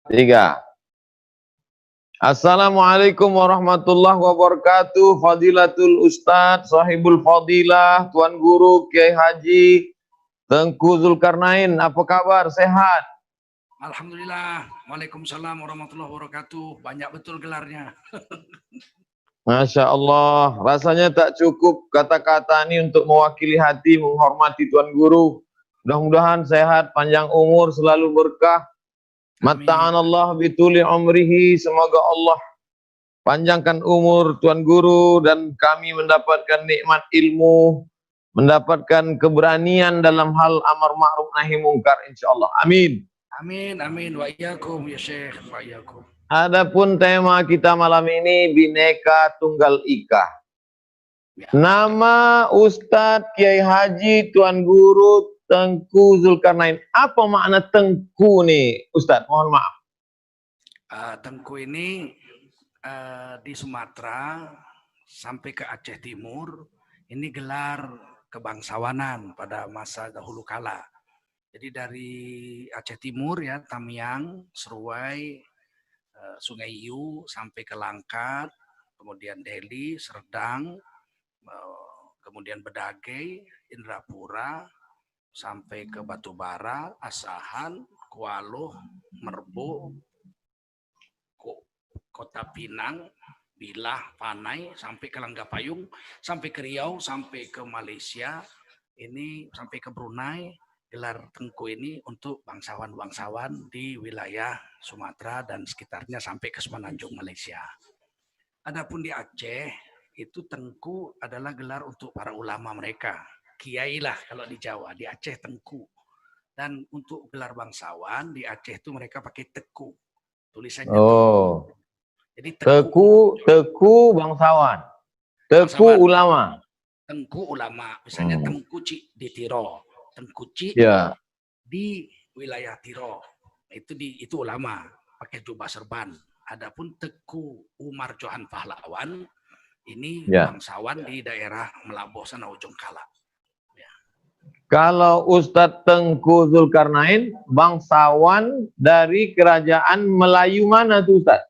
Tiga. Assalamualaikum warahmatullahi wabarakatuh. Fadilatul Ustadz, sahibul fadilah, Tuan Guru Kiai Haji Tengku Zulkarnain, apa kabar? Sehat? Alhamdulillah. Waalaikumsalam warahmatullahi wabarakatuh. Banyak betul gelarnya. Masya Allah, rasanya tak cukup kata-kata ini untuk mewakili hati, menghormati Tuan Guru. Mudah-mudahan sehat, panjang umur, selalu berkah. Matta'anallah bituli umrihi, semoga Allah panjangkan umur Tuan Guru dan kami mendapatkan nikmat ilmu, mendapatkan keberanian dalam hal amar ma'ruf nahi mungkar insyaallah. Amin. Amin, amin. Wa iyyakum ya Syekh, wa iyyakum. Adapun tema kita malam ini Bhinneka Tunggal Ika. Ya. Nama Ustadz Kiai Haji Tuan Guru Tengku Zulkarnain. Apa makna Tengku nih Ustadz? Mohon maaf. Tengku ini di Sumatera sampai ke Aceh Timur, ini gelar kebangsawanan pada masa dahulu kala. Jadi dari Aceh Timur ya, Tamiang, Seruai, Sungai Iu sampai ke Langkat, kemudian Deli, Serdang, kemudian Bedage, Indrapura, sampai ke Batubara, Asahan, Kualoh, Merbo, Kota Pinang, Bilah, Panai, sampai ke Langgapayung, sampai ke Riau, sampai ke Malaysia, ini sampai ke Brunei. Gelar Tengku ini untuk bangsawan-bangsawan di wilayah Sumatera dan sekitarnya sampai ke Semenanjung Malaysia. Adapun di Aceh, itu Tengku adalah gelar untuk para ulama mereka. Kiai lah kalau di Jawa, di Aceh Tengku. Dan untuk gelar bangsawan, di Aceh itu mereka pakai Teku. Tulisannya Teku. Jadi Teku bangsawan. Teku bangsawan. Ulama. Tengku ulama. Misalnya Tengku Cik di Tiro. Tengku Cik di wilayah Tiro. Itu ulama. Pakai jubah serban. Adapun Teku Umar Johan Pahlawan. Ini bangsawan di daerah Melaboh sana ujung Kala. Ya. Kalau Ustadz Tengku Zulkarnain, bangsawan dari kerajaan Melayu mana tuh Ustadz?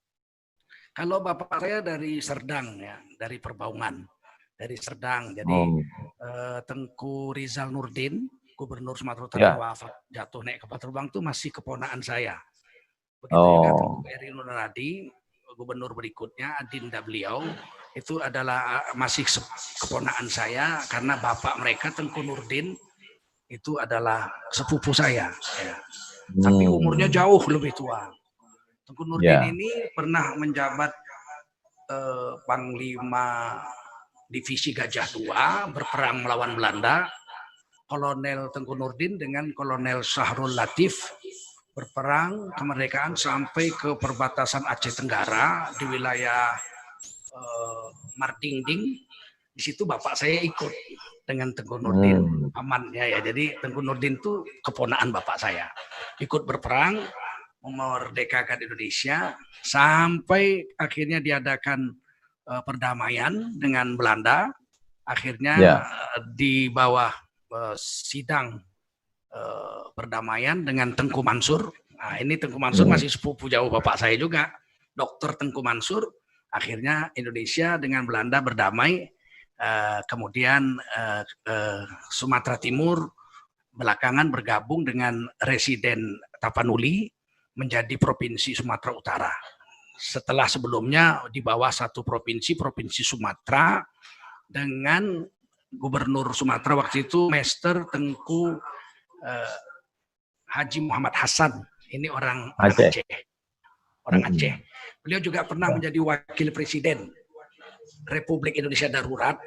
Kalau bapak saya dari Serdang ya, dari Perbaungan, dari Serdang. Jadi Tengku Rizal Nurdin, Gubernur Sumatera Utara wafat jatuh naik kapal terbang itu masih keponakan saya. Begitu juga Tengku Eri Nuradi, Gubernur berikutnya adinda beliau itu adalah masih keponakan saya karena bapak mereka Tengku Nurdin itu adalah sepupu saya. Ya. Tapi umurnya jauh lebih tua. Tengku Nurdin ini pernah menjabat Panglima Divisi Gajah II berperang melawan Belanda. Kolonel Tengku Nurdin dengan Kolonel Syahrul Latif berperang kemerdekaan sampai ke perbatasan Aceh Tenggara di wilayah Mardingding. Di situ bapak saya ikut dengan Tengku Nurdin aman ya. Jadi Tengku Nurdin itu keponakan bapak saya. Ikut berperang memerdekakan Indonesia sampai akhirnya diadakan perdamaian dengan Belanda. Akhirnya di bawah sidang perdamaian dengan Tengku Mansur. Nah, ini Tengku Mansur masih sepupu jauh bapak saya juga, Dr. Tengku Mansur. Akhirnya Indonesia dengan Belanda berdamai. Kemudian Sumatera Timur belakangan bergabung dengan Residen Tapanuli menjadi Provinsi Sumatera Utara. Setelah sebelumnya di bawah satu provinsi, Provinsi Sumatera, dengan Gubernur Sumatera waktu itu Mester Tengku Haji Muhammad Hasan. Ini orang Aceh. Orang Aceh. Beliau juga pernah menjadi Wakil Presiden Republik Indonesia Darurat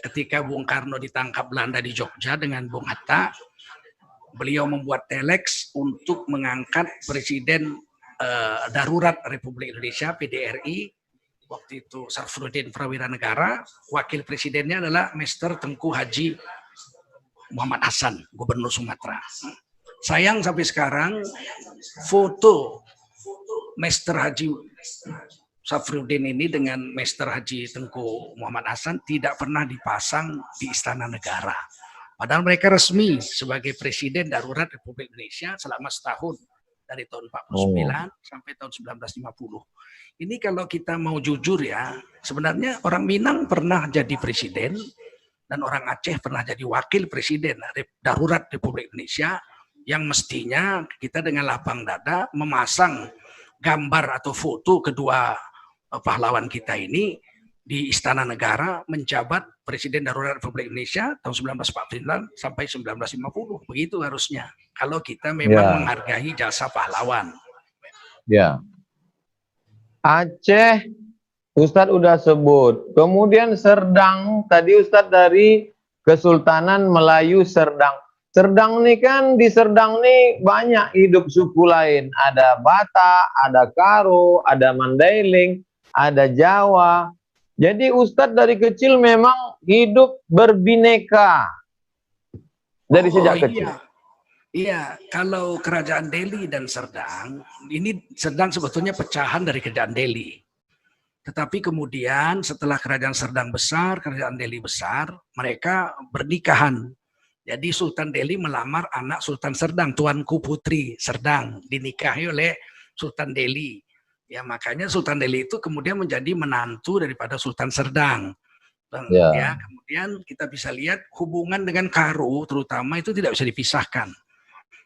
ketika Bung Karno ditangkap Belanda di Jogja dengan Bung Hatta. Beliau membuat telex untuk mengangkat Presiden Darurat Republik Indonesia PDRI waktu itu Sarfudin Prawira Negara. Wakil presidennya adalah Mr. Tengku Haji Muhammad Hasan, Gubernur Sumatera. Sayang sampai sekarang foto Mr. Haji Sarfudin ini dengan Mr. Haji Tengku Muhammad Hasan tidak pernah dipasang di Istana Negara. Padahal mereka resmi sebagai Presiden Darurat Republik Indonesia selama setahun. dari tahun 49 sampai tahun 1950. Ini kalau kita mau jujur ya, sebenarnya orang Minang pernah jadi presiden dan orang Aceh pernah jadi wakil presiden darurat Republik Indonesia, yang mestinya kita dengan lapang dada memasang gambar atau foto kedua pahlawan kita ini di Istana Negara menjabat Presiden Darurat Republik Indonesia tahun 1949 sampai 1950. Begitu harusnya. Kalau kita memang menghargai jasa pahlawan. Ya. Aceh, Ustadz udah sebut. Kemudian Serdang, tadi Ustadz dari Kesultanan Melayu Serdang. Serdang nih kan, di Serdang nih banyak hidup suku lain. Ada Batak, ada Karo, ada Mandailing, ada Jawa. Jadi Ustadz dari kecil memang hidup berbineka. Dari sejak kecil. Iya, kalau Kerajaan Delhi dan Serdang, ini Serdang sebetulnya pecahan dari Kerajaan Delhi. Tetapi kemudian setelah Kerajaan Serdang besar, Kerajaan Delhi besar, mereka bernikahan. Jadi Sultan Delhi melamar anak Sultan Serdang, Tuanku Putri Serdang, dinikahi oleh Sultan Delhi. Ya makanya Sultan Delhi itu kemudian menjadi menantu daripada Sultan Serdang. Ya, kemudian kita bisa lihat hubungan dengan Karo terutama itu tidak bisa dipisahkan.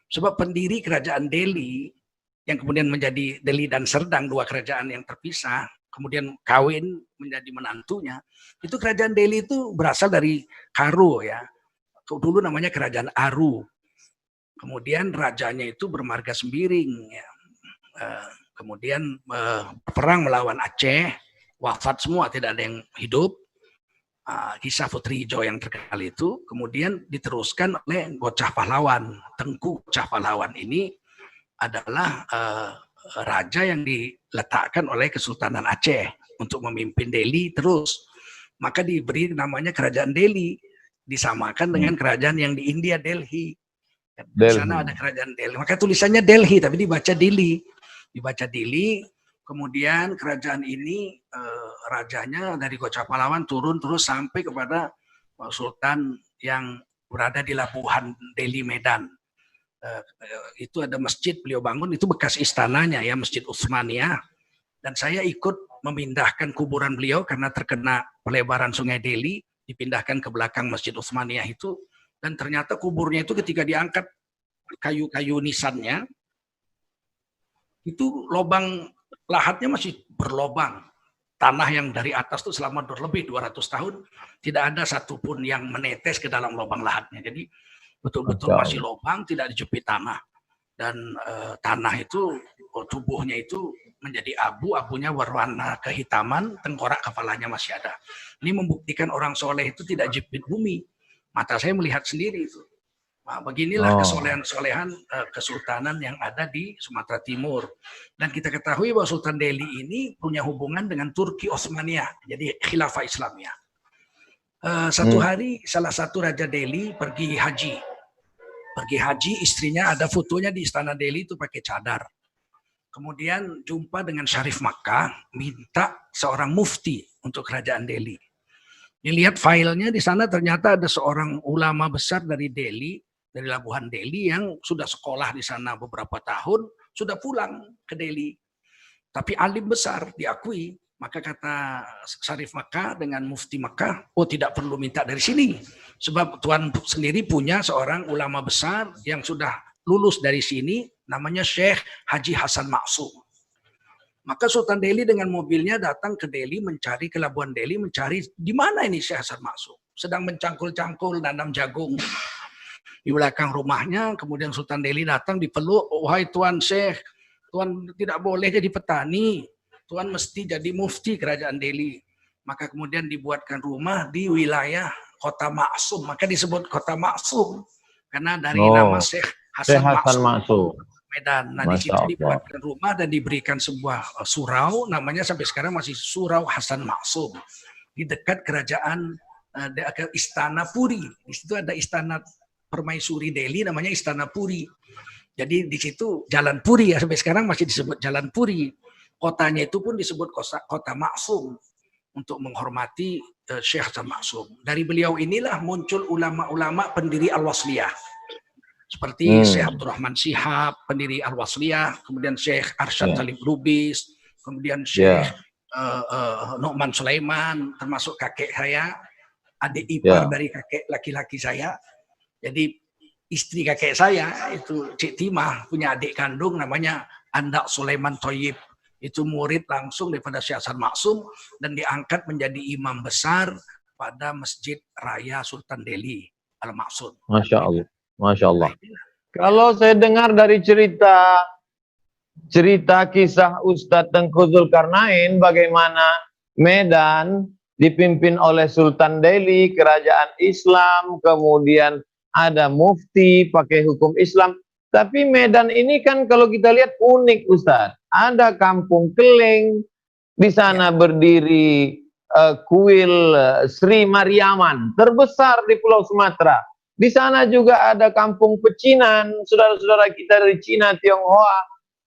Sebab pendiri Kerajaan Delhi yang kemudian menjadi Delhi dan Serdang, dua kerajaan yang terpisah, kemudian kawin menjadi menantunya, itu Kerajaan Delhi itu berasal dari Karo ya. Dulu namanya Kerajaan Aru. Kemudian rajanya itu bermarga Sembiring ya. Kemudian perang melawan Aceh, wafat semua, tidak ada yang hidup. Kisah Putri Ijo yang terkenal itu kemudian diteruskan oleh Bocah Pahlawan. Tengku Bocah Pahlawan ini adalah raja yang diletakkan oleh Kesultanan Aceh untuk memimpin Delhi terus. Maka diberi namanya Kerajaan Delhi, disamakan dengan kerajaan yang di India, Delhi. Di sana ada Kerajaan Delhi. Maka tulisannya Delhi tapi dibaca Dili. Dibaca Dili, kemudian kerajaan ini rajanya dari Bocah Pahlawan turun terus sampai kepada Sultan yang berada di Labuhan Delhi Medan. Itu ada masjid beliau bangun, itu bekas istananya ya, Masjid Utsmaniyah. Dan saya ikut memindahkan kuburan beliau karena terkena pelebaran Sungai Delhi, dipindahkan ke belakang Masjid Utsmaniyah itu. Dan ternyata kuburnya itu ketika diangkat kayu-kayu nisannya, itu lubang lahatnya masih berlobang. Tanah yang dari atas itu selama lebih 200 tahun tidak ada satupun yang menetes ke dalam lubang lahatnya. Jadi betul-betul masih lubang, tidak dijepit tanah. Dan tanah itu, tubuhnya itu menjadi abu, abunya berwarna kehitaman, tengkorak kepalanya masih ada. Ini membuktikan orang soleh itu tidak jepit bumi. Mata saya melihat sendiri itu. Nah, beginilah kesolehan-solehan kesultanan yang ada di Sumatera Timur. Dan kita ketahui bahwa Sultan Delhi ini punya hubungan dengan Turki Osmaniyah, jadi Khilafah Islamiyah. Satu hari salah satu Raja Delhi pergi haji. Pergi haji, istrinya ada fotonya di Istana Delhi itu pakai cadar. Kemudian jumpa dengan Syarif Makkah, minta seorang mufti untuk Kerajaan Delhi. Dilihat filenya di sana ternyata ada seorang ulama besar dari Delhi, dari Labuhan Delhi yang sudah sekolah di sana beberapa tahun, sudah pulang ke Delhi. Tapi alim besar, diakui. Maka kata Syarif Makkah dengan Mufti Makkah, oh tidak perlu minta dari sini. Sebab Tuhan sendiri punya seorang ulama besar yang sudah lulus dari sini, namanya Syekh Haji Hasan Maksum. Maka Sultan Delhi dengan mobilnya datang ke Delhi, mencari ke Labuhan Delhi, mencari di mana ini Syekh Hasan Maksum. Sedang mencangkul-cangkul nanam jagung di belakang rumahnya. Kemudian Sultan Delhi datang dipeluk, wahai Tuan Syekh, Tuan tidak boleh jadi petani, Tuan mesti jadi mufti Kerajaan Delhi. Maka kemudian dibuatkan rumah di wilayah Kota Maksum, maka disebut Kota Maksum karena dari nama Syekh Hasan Maksum. Medan. Nah, di situ dibuatkan rumah dan diberikan sebuah surau, namanya sampai sekarang masih Surau Hasan Maksum. Di dekat kerajaan Istana Puri. Di situ ada istana Permaisuri Delhi namanya Istana Puri. Jadi di situ Jalan Puri ya, sampai sekarang masih disebut Jalan Puri. Kotanya itu pun disebut Kota Maksum untuk menghormati Syekh Hasan Maksum. Dari beliau inilah muncul ulama-ulama pendiri Al-Wasliyah. seperti Syekh Abdurrahman Shihab, pendiri Al-Wasliyah, kemudian Syekh Arsyad Talib Lubis, kemudian Syekh Nu'man Sulaiman, termasuk kakek saya, adik ipar dari kakek laki-laki saya. Jadi istri kakek saya itu Cik Timah punya adik kandung namanya Andak Sulaiman Thayyib. Itu murid langsung daripada Syekh Hasan Maksum dan diangkat menjadi imam besar pada Masjid Raya Sultan Delhi Al-Maqsud. Masya Allah. Masya Allah. Kalau saya dengar dari cerita kisah Ustadz Tengku Zulkarnain bagaimana Medan dipimpin oleh Sultan Delhi, kerajaan Islam, kemudian ada mufti pakai hukum Islam. Tapi Medan ini kan kalau kita lihat unik Ustadz. Ada kampung Keleng, di sana berdiri kuil Sri Mariaman, terbesar di Pulau Sumatera. Di sana juga ada kampung pecinan, saudara-saudara kita dari Cina, Tionghoa.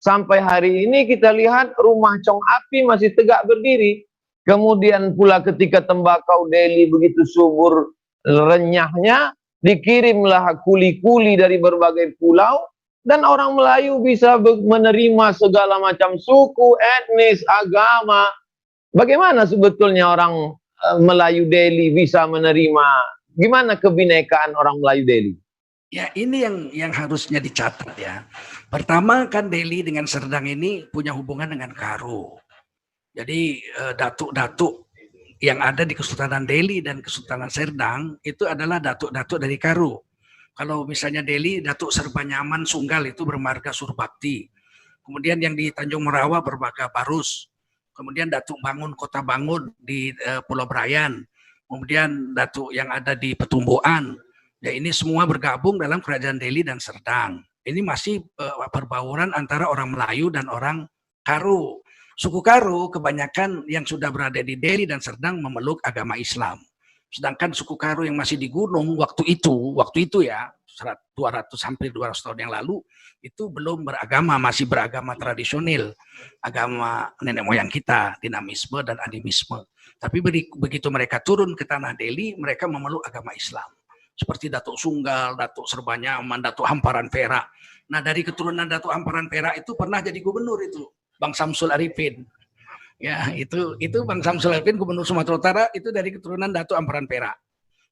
Sampai hari ini kita lihat rumah Chong Api masih tegak berdiri. Kemudian pula ketika tembakau Delhi begitu subur renyahnya, dikirimlah kuli-kuli dari berbagai pulau, dan orang Melayu bisa menerima segala macam suku, etnis, agama. Bagaimana sebetulnya orang Melayu Delhi bisa menerima? Gimana kebinekaan orang Melayu Delhi? Ya, ini yang harusnya dicatat ya. Pertama kan Delhi dengan Serdang ini punya hubungan dengan Karo. Jadi datuk-datuk yang ada di Kesultanan Delhi dan Kesultanan Serdang itu adalah datuk-datuk dari Karo. Kalau misalnya Delhi, Datuk Serbanyaman Sunggal itu bermarga Surbakti. Kemudian yang di Tanjung Merawa bermarga Barus. Kemudian Datuk Bangun Kota Bangun di Pulau Brayan. Kemudian Datuk yang ada di Petumbuan. Ya, ini semua bergabung dalam Kerajaan Delhi dan Serdang. Ini masih perbauran antara orang Melayu dan orang Karo. Suku Karo kebanyakan yang sudah berada di Delhi dan Serdang memeluk agama Islam. Sedangkan suku Karo yang masih di gunung waktu itu ya 200 hampir 200 tahun yang lalu itu belum beragama, masih beragama tradisional, agama nenek moyang kita, dinamisme dan animisme. Tapi begitu mereka turun ke tanah Delhi, mereka memeluk agama Islam. Seperti Datuk Sunggal, Datuk Serbanyaman, Datuk Hamparan Perak. Nah, dari keturunan Datuk Hamparan Perak itu pernah jadi gubernur itu, Bang Samsul Arifin. Ya, itu Bang Samsul Arifin, Gubernur Sumatera Utara, itu dari keturunan Datuk Hamparan Perak.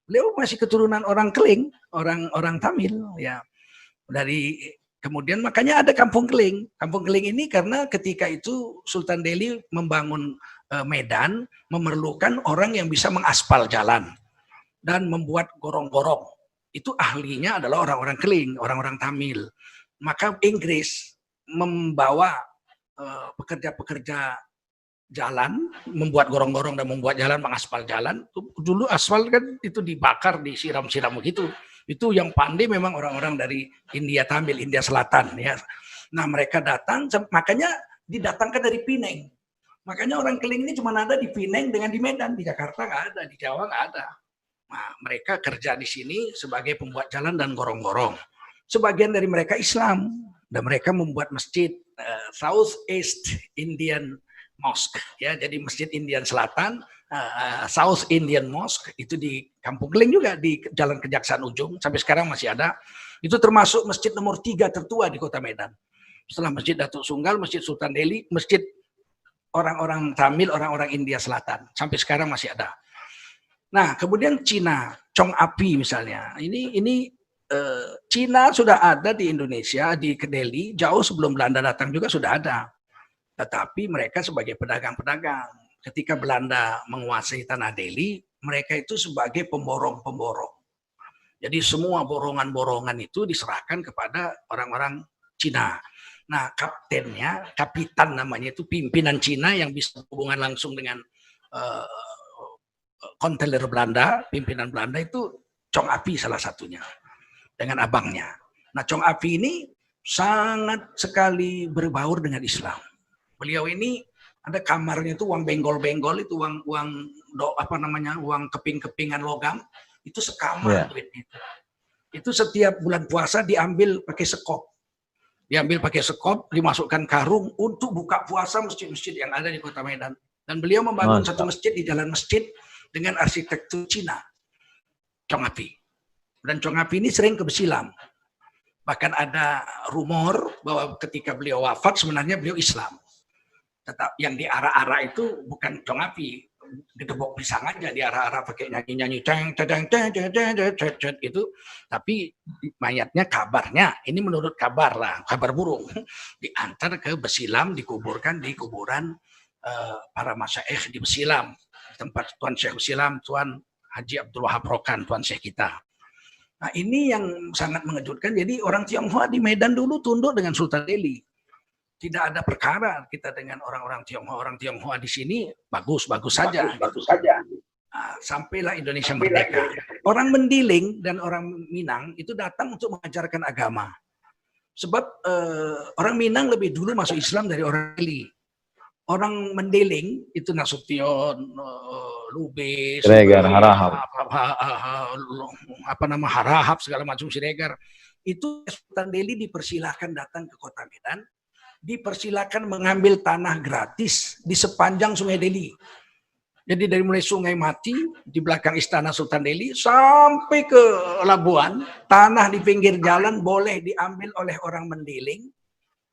Beliau masih keturunan orang Keling, orang Tamil ya. Kemudian makanya ada Kampung Keling. Kampung Keling ini karena ketika itu Sultan Delhi membangun Medan, memerlukan orang yang bisa mengaspal jalan dan membuat gorong-gorong. Itu ahlinya adalah orang-orang Keling, orang-orang Tamil. Maka Inggris membawa pekerja-pekerja jalan, membuat gorong-gorong dan membuat jalan, mengaspal jalan. Dulu aspal kan itu dibakar, disiram-siram begitu. Itu yang pandai memang orang-orang dari India Tamil, India Selatan ya. Nah, mereka datang, makanya didatangkan dari Pineng. Makanya orang Keling ini cuma ada di Pineng dengan di Medan, di Jakarta nggak ada, di Jawa nggak ada. Nah, mereka kerja di sini sebagai pembuat jalan dan gorong-gorong. Sebagian dari mereka Islam dan mereka membuat masjid South East Indian Mosque ya, jadi Masjid Indian Selatan, South Indian Mosque itu di Kampung Keling juga di Jalan Kejaksaan Ujung, sampai sekarang masih ada. Itu termasuk masjid nomor 3 tertua di Kota Medan. Setelah Masjid Datuk Sunggal, Masjid Sultan Delhi, masjid orang-orang Tamil, orang-orang India Selatan, sampai sekarang masih ada. Nah, kemudian Cina, Chong Api misalnya, ini Cina sudah ada di Indonesia, di Delhi, jauh sebelum Belanda datang juga sudah ada. Tetapi mereka sebagai pedagang-pedagang. Ketika Belanda menguasai tanah Delhi, mereka itu sebagai pemborong-pemborong. Jadi semua borongan-borongan itu diserahkan kepada orang-orang Cina. Nah, kaptennya, kapitan namanya itu pimpinan Cina yang bisa hubungan langsung dengan konteler Belanda, pimpinan Belanda itu Chong Api salah satunya. Dengan abangnya. Nah, Chong Api ini sangat sekali berbaur dengan Islam. Beliau ini ada kamarnya itu uang benggol-benggol, itu uang uang keping-kepingan logam, itu sekamar duitnya. Itu setiap bulan puasa diambil pakai sekop. Diambil pakai sekop, dimasukkan karung untuk buka puasa masjid-masjid yang ada di Kota Medan. Dan beliau membangun satu masjid di Jalan Masjid dengan arsitektur Cina. Chong Api. Dan Chong Api ini sering ke Besilam. Bahkan ada rumor bahwa ketika beliau wafat sebenarnya beliau Islam. Tetap yang diarah-arah itu bukan dong api, gedebok pisang aja diarah-arah pakai nyanyi-nyanyi ceng ceng ceng ceng ceng ceng itu, tapi mayatnya kabarnya ini menurut kabar lah, kabar burung, diantar ke Besilam, dikuburkan di kuburan para masyaikh di Besilam, tempat Tuan Syekh Besilam, Tuan Haji Abdul Wahab Rokan, Tuan Syekh kita. Nah ini yang sangat mengejutkan. Jadi orang Tionghoa di Medan dulu tunduk dengan Sultan Delhi. Tidak ada perkara kita dengan orang-orang Tionghoa. Orang Tionghoa di sini bagus-bagus saja. Bagus saja. Nah, sampailah Indonesia merdeka. Orang Mendiling dan orang Minang itu datang untuk mengajarkan agama. Sebab orang Minang lebih dulu masuk Islam dari orang Delhi. Orang Mendiling itu Nasution, Lubis, Harahap, Harahap segala macam Siregar. Itu Sultan Delhi dipersilahkan datang ke kota Medan, dipersilakan mengambil tanah gratis di sepanjang Sungai Delhi. Jadi dari mulai Sungai Mati di belakang istana Sultan Delhi sampai ke Labuan, tanah di pinggir jalan boleh diambil oleh orang Mendiling,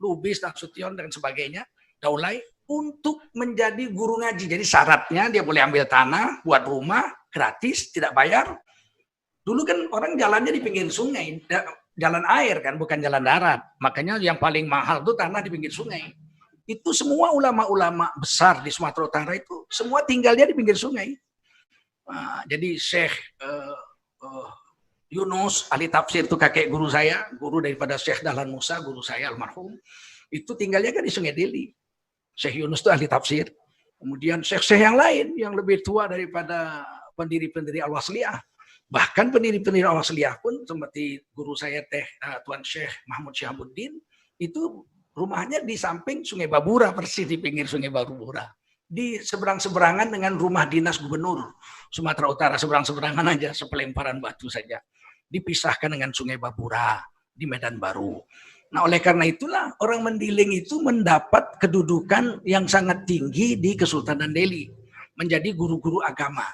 Lubis, Nasution dan sebagainya, Daulay, untuk menjadi guru ngaji. Jadi syaratnya dia boleh ambil tanah, buat rumah gratis, tidak bayar. Dulu kan orang jalannya di pinggir sungai, jalan air kan, bukan jalan darat. Makanya yang paling mahal itu tanah di pinggir sungai. Itu semua ulama-ulama besar di Sumatera Utara itu semua tinggalnya di pinggir sungai. Nah, jadi Syekh Yunus ahli tafsir itu kakek guru saya, guru daripada Syekh Dahlan Musa, guru saya almarhum, itu tinggalnya kan di Sungai Delhi. Syekh Yunus itu ahli tafsir. Kemudian syekh-syekh yang lain yang lebih tua daripada pendiri-pendiri Al-Wasliyah. Bahkan pendiri-pendiri Al-Wasliyah pun seperti guru saya Tuan Syekh Mahmud Syahabuddin itu rumahnya di samping Sungai Babura, persis di pinggir Sungai Babura. Di seberang-seberangan dengan rumah dinas gubernur Sumatera Utara, seberang-seberangan aja, sepelemparan batu saja. Dipisahkan dengan Sungai Babura di Medan Baru. Nah, oleh karena itulah orang Mendiling itu mendapat kedudukan yang sangat tinggi di Kesultanan Delhi, menjadi guru-guru agama.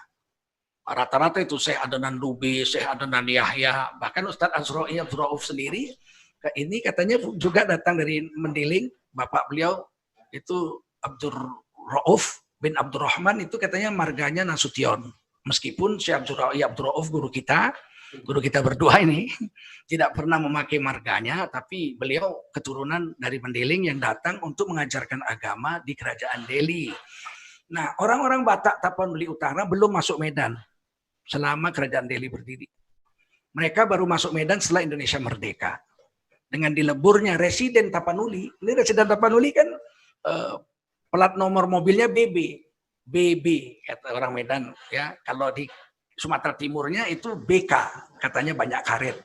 Rata-rata itu Syekh Adnan Lubis, Syekh Adnan Yahya, bahkan Ustadz Azra'i Abdul Rauf sendiri, ini katanya juga datang dari Mendiling. Bapak beliau itu Abdul Rauf bin Abdurrahman, itu katanya marganya Nasution. Meskipun Syekh Azra'i Abdul Rauf guru kita berdua ini tidak pernah memakai marganya, tapi beliau keturunan dari Mendiling yang datang untuk mengajarkan agama di kerajaan Delhi. Nah, orang-orang Batak Tapanuli Utara belum masuk Medan selama kerajaan Delhi berdiri. Mereka baru masuk Medan setelah Indonesia merdeka. Dengan dileburnya residen Tapanuli, ini residen Tapanuli kan plat nomor mobilnya BB kata orang Medan ya. Kalau di Sumatera Timurnya itu BK, katanya banyak karet.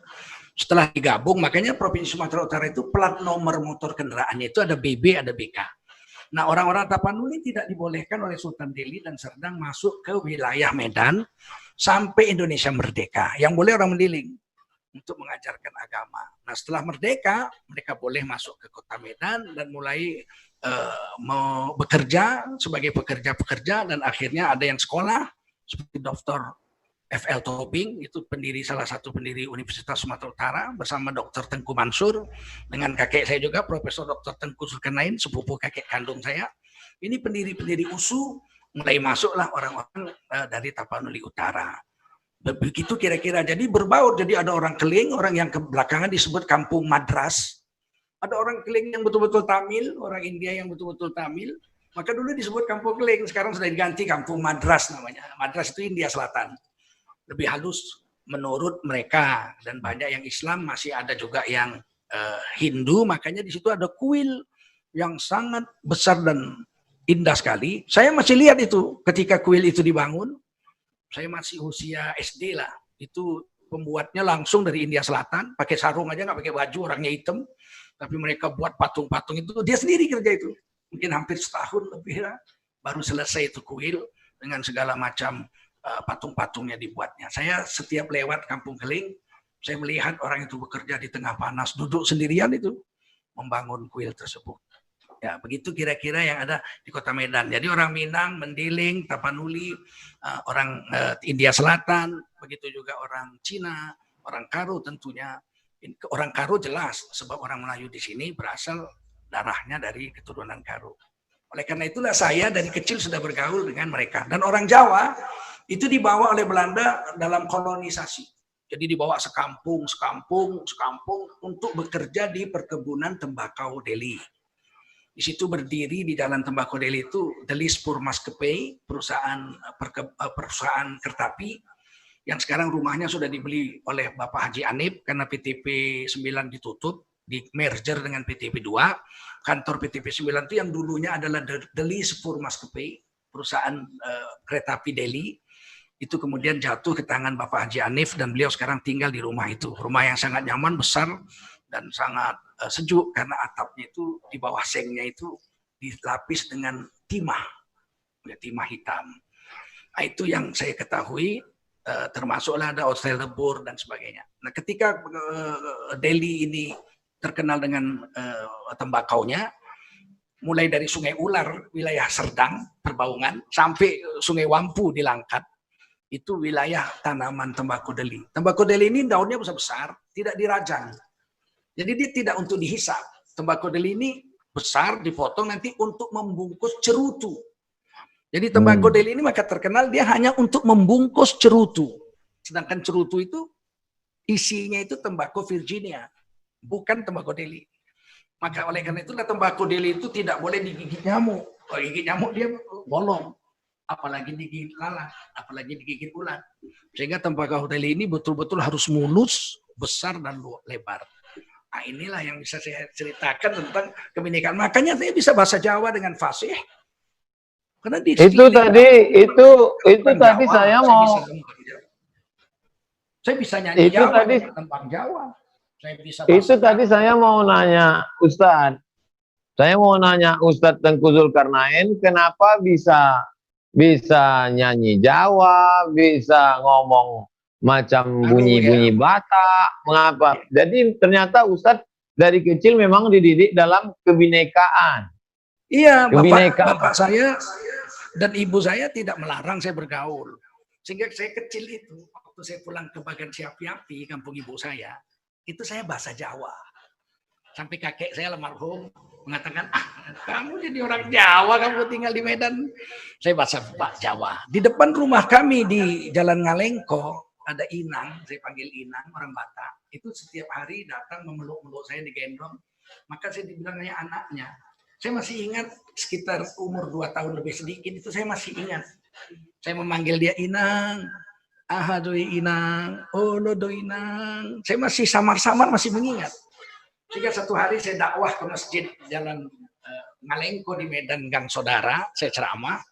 Setelah digabung, makanya Provinsi Sumatera Utara itu plat nomor motor kendaraannya itu ada BB, ada BK. Nah, orang-orang Tapanuli tidak dibolehkan oleh Sultan Delhi dan Serdang masuk ke wilayah Medan sampai Indonesia merdeka. Yang boleh orang Mendiling untuk mengajarkan agama. Nah, setelah merdeka, mereka boleh masuk ke kota Medan dan mulai mau bekerja sebagai pekerja-pekerja, dan akhirnya ada yang sekolah seperti Dr. F.L. Tobing, itu salah satu pendiri Universitas Sumatera Utara bersama Dr. Tengku Mansur, dengan kakek saya juga Profesor Dr. Tengku Zulkarnain, sepupu kakek kandung saya. Ini pendiri-pendiri USU, mulai masuklah orang-orang dari Tapanuli Utara. Begitu kira-kira, jadi berbaur, jadi ada orang Keling, orang yang kebelakangan disebut Kampung Madras. Ada orang Keling yang betul-betul Tamil, orang India yang betul-betul Tamil. Maka dulu disebut Kampung Keling, sekarang sudah diganti Kampung Madras namanya. Madras itu India Selatan. Lebih halus menurut mereka, dan banyak yang Islam, masih ada juga yang Hindu. Makanya di situ ada kuil yang sangat besar dan indah sekali. Saya masih lihat itu ketika kuil itu dibangun. Saya masih usia SD lah. Itu pembuatnya langsung dari India Selatan, pakai sarung aja, nggak pakai baju, orangnya hitam. Tapi mereka buat patung-patung itu, dia sendiri kerja itu. Mungkin hampir setahun lebih lah, baru selesai itu kuil dengan segala macam patung-patungnya dibuatnya. Saya setiap lewat Kampung Keling, saya melihat orang itu bekerja di tengah panas, duduk sendirian itu, membangun kuil tersebut. Ya, begitu kira-kira yang ada di Kota Medan. Jadi orang Minang, Mendiling, Tapanuli, orang India Selatan, begitu juga orang Cina, orang Karo tentunya, Orang Karo jelas, sebab orang Melayu di sini berasal darahnya dari keturunan Karo. Oleh karena itulah saya dari kecil sudah bergaul dengan mereka. Dan orang Jawa itu dibawa oleh Belanda dalam kolonisasi. Jadi dibawa sekampung untuk bekerja di perkebunan tembakau Delhi. Di situ berdiri di Jalan Tembakau Delhi itu Delhi Spur Maskapai, perusahaan kertapi yang sekarang rumahnya sudah dibeli oleh Bapak Haji Anip karena PTP 9 ditutup, di merger dengan PTP 2. Kantor PTP 9 itu yang dulunya adalah Delhi Spur Maskapai, perusahaan kereta api Delhi. Itu kemudian jatuh ke tangan Bapak Haji Anif dan beliau sekarang tinggal di rumah itu. Rumah yang sangat nyaman, besar, dan sangat sejuk karena atapnya itu di bawah sengnya itu dilapis dengan timah hitam. Nah, itu yang saya ketahui, termasuklah ada hotel lebur dan sebagainya. Nah, ketika Delhi ini terkenal dengan tembakaunya, mulai dari Sungai Ular, wilayah Serdang, Perbaungan, sampai Sungai Wampu di Langkat, itu wilayah tanaman tembakau Delhi. Tembakau Delhi ini daunnya besar-besar, tidak dirajang. Jadi dia tidak untuk dihisap. Tembakau Delhi ini besar, dipotong nanti untuk membungkus cerutu. Jadi tembakau Delhi ini maka terkenal dia hanya untuk membungkus cerutu. Sedangkan cerutu itu isinya itu tembakau Virginia, bukan tembakau Delhi. Maka oleh karena itulah tembakau Delhi itu tidak boleh digigit nyamuk. Kalau gigit nyamuk dia bolong. Apalagi digigit lalat, apalagi digigit ulat. Sehingga tembakau Delhi ini betul-betul harus mulus, besar, dan lebar. Nah, inilah yang bisa saya ceritakan tentang kebinekaan. Makanya saya bisa bahasa Jawa dengan fasih. Karena di itu tadi Jawa, saya mau saya bisa nyanyi itu Jawa tadi tentang Jawa. Saya bisa itu tadi Jawa. saya mau nanya Ustadz. Saya mau nanya Ustadz Tengku Zulkarnain, kenapa bisa nyanyi Jawa, bisa ngomong macam bunyi-bunyi Batak, mengapa? Jadi ternyata Ustadz dari kecil memang dididik dalam kebinekaan. Iya, bapak saya dan ibu saya tidak melarang saya bergaul. Sehingga saya kecil itu, waktu saya pulang ke Bagan Siapi-api, kampung ibu saya, itu saya bahasa Jawa. Sampai kakek saya almarhum mengatakan, kamu jadi orang Jawa, kamu tinggal di Medan. Saya bahasa Jawa. Di depan rumah kami di Jalan Ngalengko, ada Inang, saya panggil Inang, orang Batak. Itu setiap hari datang memeluk-meluk saya digendong. Maka saya dibilangnya anaknya. Saya masih ingat sekitar umur 2 tahun lebih sedikit, itu saya masih ingat. Saya memanggil dia Inang, ahadoi Inang, olodo Inang. Saya masih samar-samar masih mengingat. Sehingga satu hari saya dakwah ke masjid Jalan Ngalengko di Medan Gang Saudara, saya ceramah.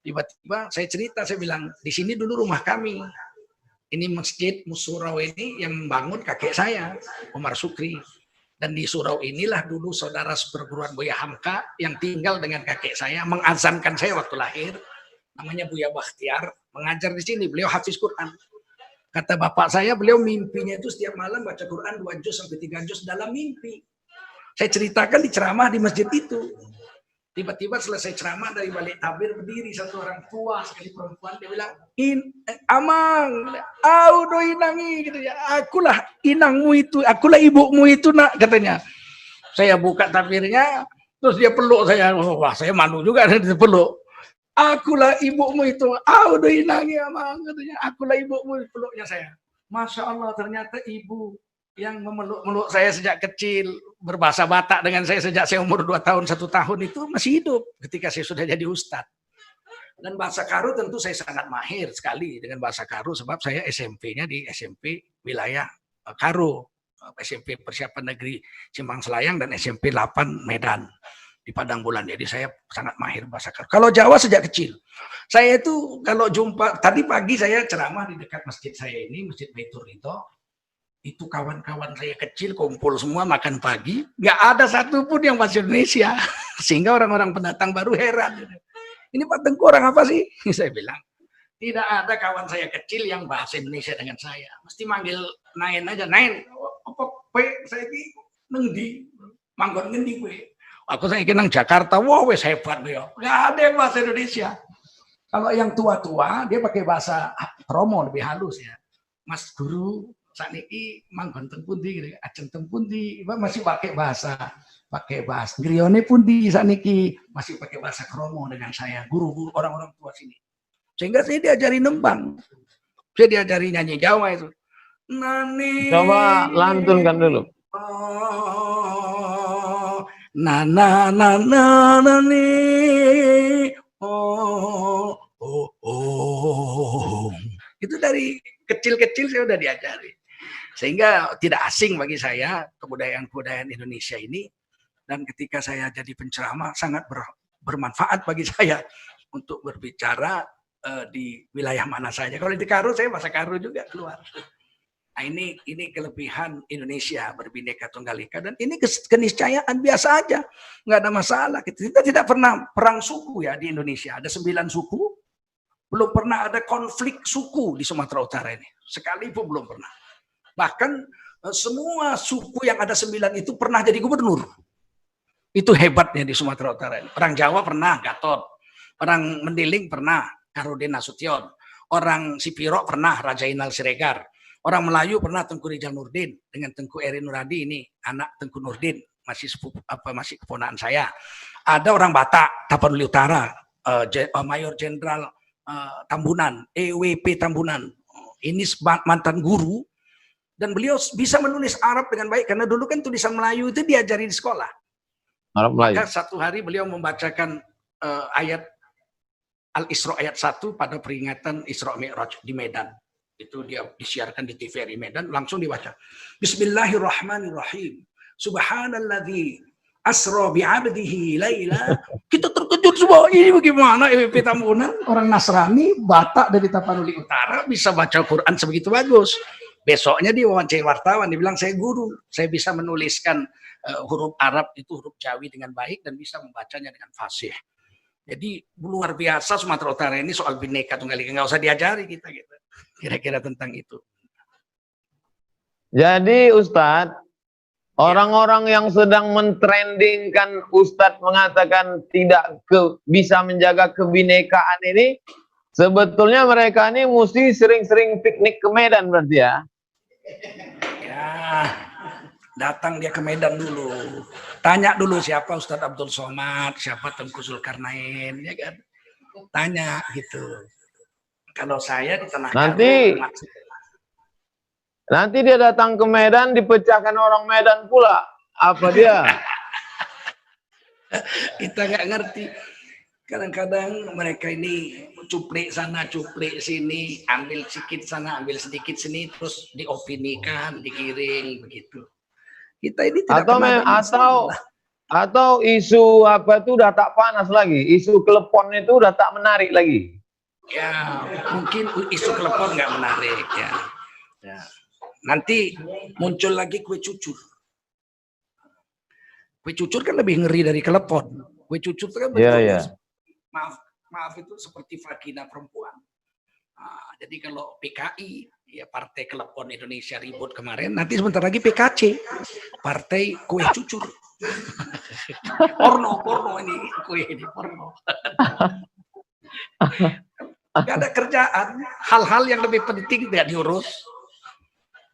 Tiba-tiba saya cerita, saya bilang, di sini dulu rumah kami. Ini masjid Musurau ini yang bangun kakek saya, Omar Sukri. Dan di surau inilah dulu saudara seperguruan Buya Hamka yang tinggal dengan kakek saya, mengazankan saya waktu lahir. Namanya Buya Bakhtiar, mengajar di sini. Beliau hafiz Quran. Kata bapak saya, beliau mimpinya itu setiap malam baca Quran 2 juz sampai 3 juz dalam mimpi. Saya ceritakan di ceramah di masjid itu. Tiba-tiba selesai ceramah dari balik tabir berdiri satu orang tua sekali perempuan, dia bilang, Amang, audo inangi gitu ya. Akulah inangmu itu, akulah ibumu itu nak katanya. Saya buka tabirnya, terus dia peluk saya. Wah, saya malu juga dia peluk. Akulah ibumu itu, audo inangi Amang katanya. Akulah ibumu, peluknya saya. Masya Allah, ternyata ibu yang memeluk-meluk saya sejak kecil, berbahasa Batak dengan saya sejak saya umur 2 tahun, 1 tahun itu masih hidup ketika saya sudah jadi ustadz. Dan bahasa Karo tentu saya sangat mahir sekali dengan bahasa Karo sebab saya SMP-nya di SMP wilayah Karo, SMP Persiapan Negeri Simpang Selayang dan SMP 8 Medan di Padang Bulan. Jadi saya sangat mahir bahasa Karo. Kalau Jawa sejak kecil. Saya itu kalau jumpa, tadi pagi saya ceramah di dekat masjid saya ini, Masjid Baitur Ridho. Itu kawan-kawan saya kecil kumpul semua makan pagi, nggak ada satupun yang bahasa Indonesia, sehingga orang-orang pendatang baru heran. Ini Pak Tengku orang apa sih? Saya bilang, tidak ada kawan saya kecil yang bahasa Indonesia dengan saya. Mesti manggil Nain aja, Nain. Apa pe saya ki ngendi? Manggon ngendi kowe? Aku saya nang Jakarta. Wah, wes hebat dia. Nggak ada yang bahasa Indonesia. Kalau yang tua-tua dia pakai bahasa promo lebih halus ya. Mas Guru, saat ini manggon teng pundi gitu, ajeng teng pundi, masih pakai bahasa Grione pun di saat ini masih pakai bahasa Kromo dengan saya, guru-guru orang-orang tua sini. Sehingga saya diajari nembang, saya diajari nyanyi Jawa itu. Nani. Coba lantunkan dulu. Oh, na na na na nani. Oh, oh, oh. Itu dari kecil-kecil saya udah diajari. Sehingga tidak asing bagi saya kebudayaan-kebudayaan Indonesia ini. Dan ketika saya jadi penceramah sangat bermanfaat bagi saya untuk berbicara di wilayah mana saja. Kalau di Karo saya bahasa Karo juga keluar. Nah, ini kelebihan Indonesia berbineka tunggal ika, dan ini keniscayaan biasa aja, nggak ada masalah. Kita tidak pernah perang suku ya di Indonesia. Ada 9 suku, belum pernah ada konflik suku di Sumatera Utara ini. Sekalipun belum pernah. Bahkan semua suku yang ada 9 itu pernah jadi gubernur. Itu hebatnya di Sumatera Utara ini. Orang Jawa pernah Gatot, orang Mendiling pernah Karudin Nasution, orang Sipiro pernah Raja Inal Siregar. Orang Melayu pernah Tengku Rijal Nurdin dengan Tengku Eri Nuradi, ini anak Tengku Nurdin, masih masih keponakan saya. Ada orang Batak, Tapanuli Utara, Mayor Jenderal Tambunan, EWP Tambunan. Ini mantan guru dan beliau bisa menulis Arab dengan baik karena dulu kan tulisan Melayu itu diajari di sekolah. Arab Melayu. Maka satu hari beliau membacakan ayat Al-Isra ayat 1 pada peringatan Isra Mi'raj di Medan. Itu dia disiarkan di TVRI Medan, langsung dibaca. Bismillahirrahmanirrahim. Subhanalladzi asra bi'abdihi laila. Kita terkejut semua. Ini bagaimana EWP Tambunan, orang Nasrani, Batak dari Tapanuli Utara bisa baca Quran sebegitu bagus. Besoknya dia wawancara wartawan, dibilang saya guru, saya bisa menuliskan huruf Arab itu huruf Jawi dengan baik dan bisa membacanya dengan fasih. Jadi luar biasa Sumatera Utara ini soal bineka tunggal ika, nggak usah diajari kita gitu. Kira-kira tentang itu. Jadi Ustadz, orang-orang yang sedang mentrendingkan Ustadz mengatakan tidak bisa menjaga kebinekaan ini, sebetulnya mereka ini mesti sering-sering piknik ke Medan berarti ya? Ya, datang dia ke Medan dulu. Tanya dulu siapa Ustadz Abdul Somad, siapa Tengku Zulkarnain, ya kan? Tanya gitu. Kalau saya di Tanah Karo, nanti dia datang ke Medan dipecahkan orang Medan pula. Apa dia? Kita nggak ngerti. Kadang-kadang mereka ini cuplik sana, cuplik sini, ambil sedikit sana, ambil sedikit sini, terus diopinikan, digiring begitu. Kita ini tidak atau isu apa itu udah tak panas lagi, isu klepon itu udah tak menarik lagi. Ya, mungkin isu klepon nggak menarik ya. Ya. Nanti muncul lagi kue cucur. Kue cucur kan lebih ngeri dari klepon. Kue cucur itu kan bentuknya, maaf itu seperti vagina perempuan. Nah, jadi kalau PKI, ya Partai Klepon Indonesia ribut kemarin, nanti sebentar lagi PKC, Partai Kue Cucur. porno ini, kue ini porno. Gak ada kerjaan, hal-hal yang lebih penting tidak diurus,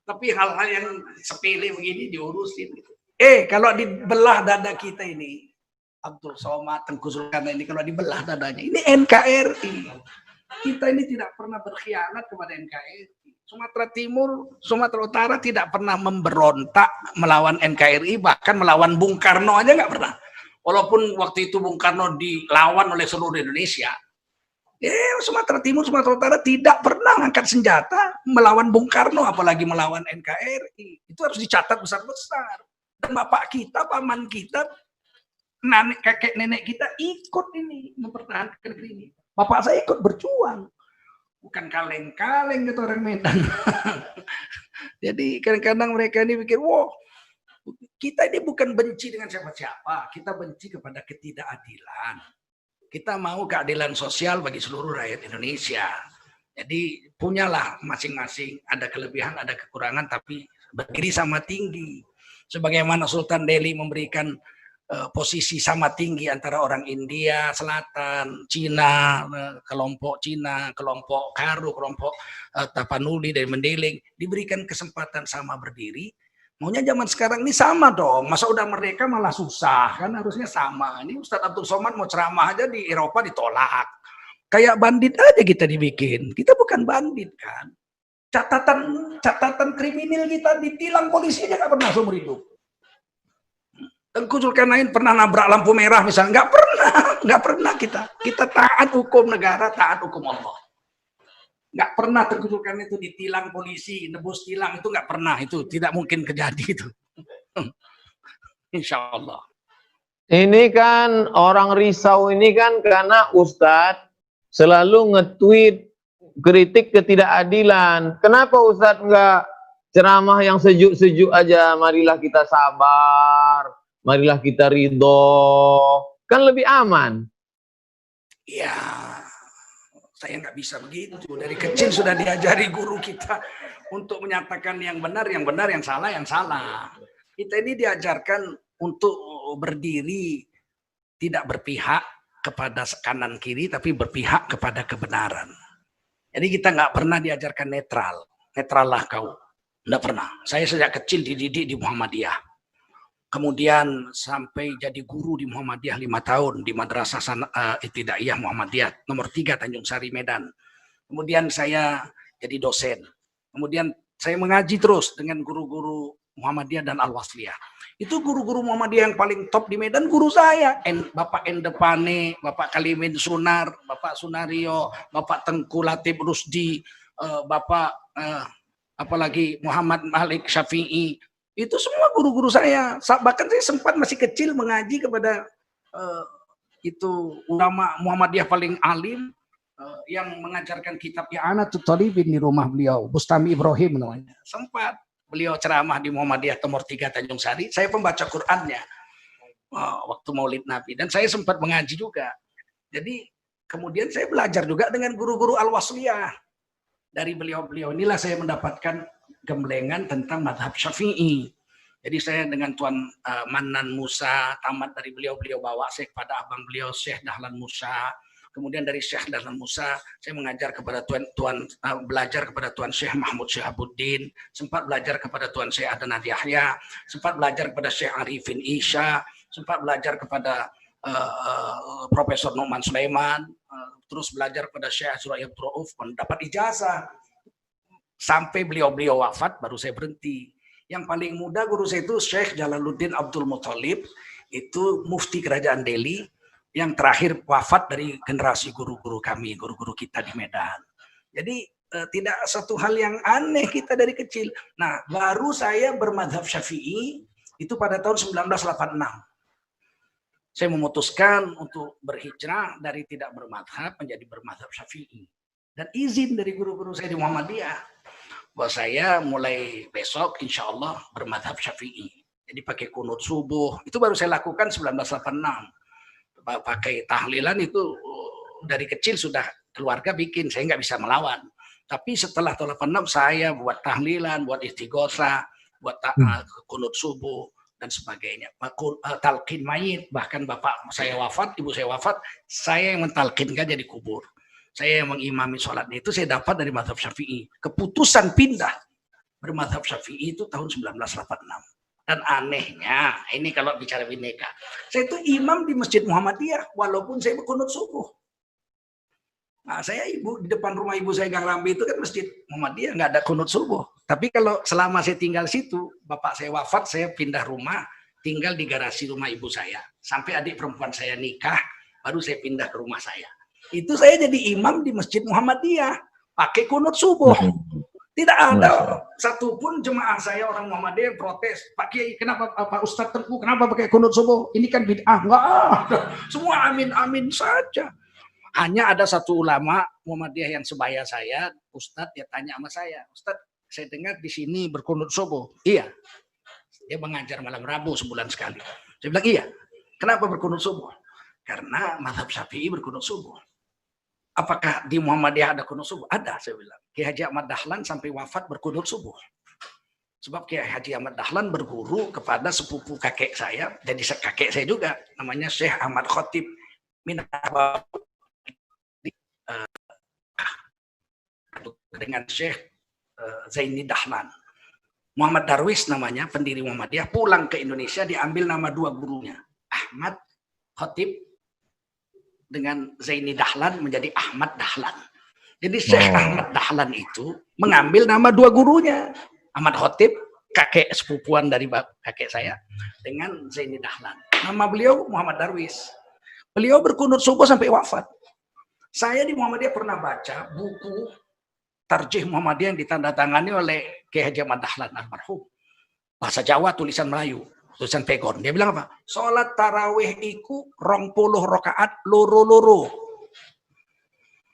tapi hal-hal yang sepele begini diurusin. Kalau dibelah dada kita ini, Abdul Somad, Tengku Zulkarnain ini kalau dibelah dadanya, ini NKRI. Kita ini tidak pernah berkhianat kepada NKRI. Sumatera Timur, Sumatera Utara tidak pernah memberontak melawan NKRI, bahkan melawan Bung Karno aja nggak pernah. Walaupun waktu itu Bung Karno dilawan oleh seluruh Indonesia, Sumatera Timur, Sumatera Utara tidak pernah angkat senjata melawan Bung Karno, apalagi melawan NKRI. Itu harus dicatat besar-besar. Dan bapak kita, paman kita, kakek nenek kita ikut ini mempertahankan negeri ini. Bapak saya ikut berjuang. Bukan kaleng-kaleng gitu orang Medan. Jadi kadang-kadang mereka ini pikir, wow, kita ini bukan benci dengan siapa-siapa. Kita benci kepada ketidakadilan. Kita mau keadilan sosial bagi seluruh rakyat Indonesia. Jadi punyalah masing-masing, ada kelebihan, ada kekurangan, tapi berdiri sama tinggi. Sebagaimana Sultan Delhi memberikan posisi sama tinggi antara orang India Selatan, Cina, kelompok Cina, kelompok Karo, kelompok Tapanuli dari Mendeleng, diberikan kesempatan sama berdiri. Maunya zaman sekarang ini sama dong, masa udah merdeka malah susah, kan harusnya sama. Ini Ustadz Abdul Somad mau ceramah aja di Eropa ditolak. Kayak bandit aja kita dibikin, kita bukan bandit kan. Catatan kriminal kita ditilang polisi aja nggak pernah seumur hidup. Tengku Zulkarnain pernah nabrak lampu merah misalnya? Nggak pernah kita. Kita taat hukum negara, taat hukum Allah. Nggak pernah Tengku Zulkarnain itu ditilang polisi, nebus tilang, itu nggak pernah. Itu tidak mungkin terjadi itu. Insya Allah. Ini kan orang risau ini kan karena Ustadz selalu nge-tweet kritik ketidakadilan. Kenapa Ustadz nggak ceramah yang sejuk-sejuk aja? Marilah kita sabar, marilah kita ridho, kan lebih aman. Ya, saya nggak bisa begitu. Dari kecil sudah diajari guru kita untuk menyatakan yang benar, yang benar, yang salah, yang salah. Kita ini diajarkan untuk berdiri, tidak berpihak kepada kanan kiri, tapi berpihak kepada kebenaran. Jadi kita nggak pernah diajarkan netral. Netral lah kau. Nggak pernah. Saya sejak kecil dididik di Muhammadiyah. Kemudian sampai jadi guru di Muhammadiyah 5 tahun di Madrasah Ibtidaiyah Muhammadiyah nomor 3 Tanjung Sari Medan. Kemudian saya jadi dosen. Kemudian saya mengaji terus dengan guru-guru Muhammadiyah dan Al-Wasliyah. Itu guru-guru Muhammadiyah yang paling top di Medan guru saya. Bapak Endepane, Bapak Kalimin Sunar, Bapak Sunario, Bapak Tengku Latif Rusdi, Bapak apalagi Muhammad Malik Syafi'i. Itu semua guru-guru saya. Bahkan saya sempat masih kecil mengaji kepada itu ulama Muhammadiyah paling alim yang mengajarkan kitab I'anatul Talibin di rumah beliau, Bustami Ibrahim namanya. Sempat beliau ceramah di Muhammadiyah nomor 3 Tanjung Sari. Saya pembaca Qur'annya waktu Maulid Nabi, dan saya sempat mengaji juga. Jadi kemudian saya belajar juga dengan guru-guru Al-Wasliyah. Dari beliau-beliau inilah saya mendapatkan gemblengan tentang madhab Syafi'i. Jadi saya dengan Tuan Manan Musa, tamat dari beliau bawa saya kepada abang beliau Syekh Dahlan Musa. Kemudian dari Syekh Dahlan Musa, saya mengajar kepada belajar kepada Tuan Syekh Mahmud Syahabuddin, sempat belajar kepada Tuan Syekh Adnan Yahya, sempat belajar kepada Syekh Arifin Isya, sempat belajar kepada Profesor Numan Sulaiman, terus belajar kepada Syekh Azrail Abdurrauf, mendapat ijazah. Sampai beliau wafat, baru saya berhenti. Yang paling muda guru saya itu Syekh Jalaluddin Abdul Muthalib, itu mufti kerajaan Delhi, yang terakhir wafat dari generasi guru-guru kami, guru-guru kita di Medan. Jadi tidak satu hal yang aneh kita dari kecil. Nah, baru saya bermadhab Syafi'i itu pada tahun 1986. Saya memutuskan untuk berhijrah dari tidak bermadhab menjadi bermadhab Syafi'i. Dan izin dari guru-guru saya di Muhammadiyah bahwa saya mulai besok insya Allah bermadhab Syafi'i. Jadi pakai kunut subuh, itu baru saya lakukan 1986. Pakai tahlilan itu dari kecil sudah keluarga bikin, saya nggak bisa melawan. Tapi setelah tahun 86 saya buat tahlilan, buat istighosah, buat kunut subuh dan sebagainya. Talqin mayit, bahkan bapak saya wafat, ibu saya wafat, saya yang mentalkinkan jadi kubur. Saya yang mengimami sholatnya, itu saya dapat dari madhab Syafi'i. Keputusan pindah bermadhab Syafi'i itu tahun 1986. Dan anehnya, ini kalau bicara bineka, saya itu imam di Masjid Muhammadiyah, walaupun saya berkunut subuh. Nah, saya di depan rumah ibu saya Gang Rambi itu kan Masjid Muhammadiyah, nggak ada kunut subuh. Tapi kalau selama saya tinggal situ, bapak saya wafat, saya pindah rumah, tinggal di garasi rumah ibu saya. Sampai adik perempuan saya nikah, baru saya pindah ke rumah saya. Itu saya jadi imam di Masjid Muhammadiyah, pakai kunut subuh. Tidak ada satupun jemaah saya orang Muhammadiyah yang protes. Pak Kiai, kenapa Pak Ustadz Tengku, kenapa pakai kunut subuh? Ini kan bid'ah. Enggak ada. Semua amin-amin saja. Hanya ada satu ulama Muhammadiyah yang sebaya saya, Ustadz, dia tanya sama saya, Ustadz, saya dengar di sini berkunut subuh. Iya. Dia mengajar malam Rabu sebulan sekali. Saya bilang, iya. Kenapa berkunut subuh? Karena mazhab Syafi'i berkunut subuh. Apakah di Muhammadiyah ada kunut subuh? Ada, saya bilang. Ki Haji Ahmad Dahlan sampai wafat berkunut subuh. Sebab Kiai Haji Ahmad Dahlan berguru kepada sepupu kakek saya, jadi kakek saya juga, namanya Syekh Ahmad Khotib dengan Syekh Zaini Dahlan. Muhammad Darwis namanya, pendiri Muhammadiyah, pulang ke Indonesia diambil nama dua gurunya, Ahmad Khotib dengan Zaini Dahlan menjadi Ahmad Dahlan. Jadi Syekh Ahmad Dahlan itu mengambil nama dua gurunya, Ahmad Khotib, kakek sepupuan dari kakek saya, dengan Zaini Dahlan. Nama beliau Muhammad Darwis. Beliau berkunut subuh sampai wafat. Saya di Muhammadiyah pernah baca buku Tarjih Muhammadiyah yang ditandatangani oleh Kiai Haji Ahmad Dahlan almarhum. Bahasa Jawa, tulisan Melayu, tulisan Pegon. Dia bilang apa? Salat tarawih iku 20 rakaat loro-loro.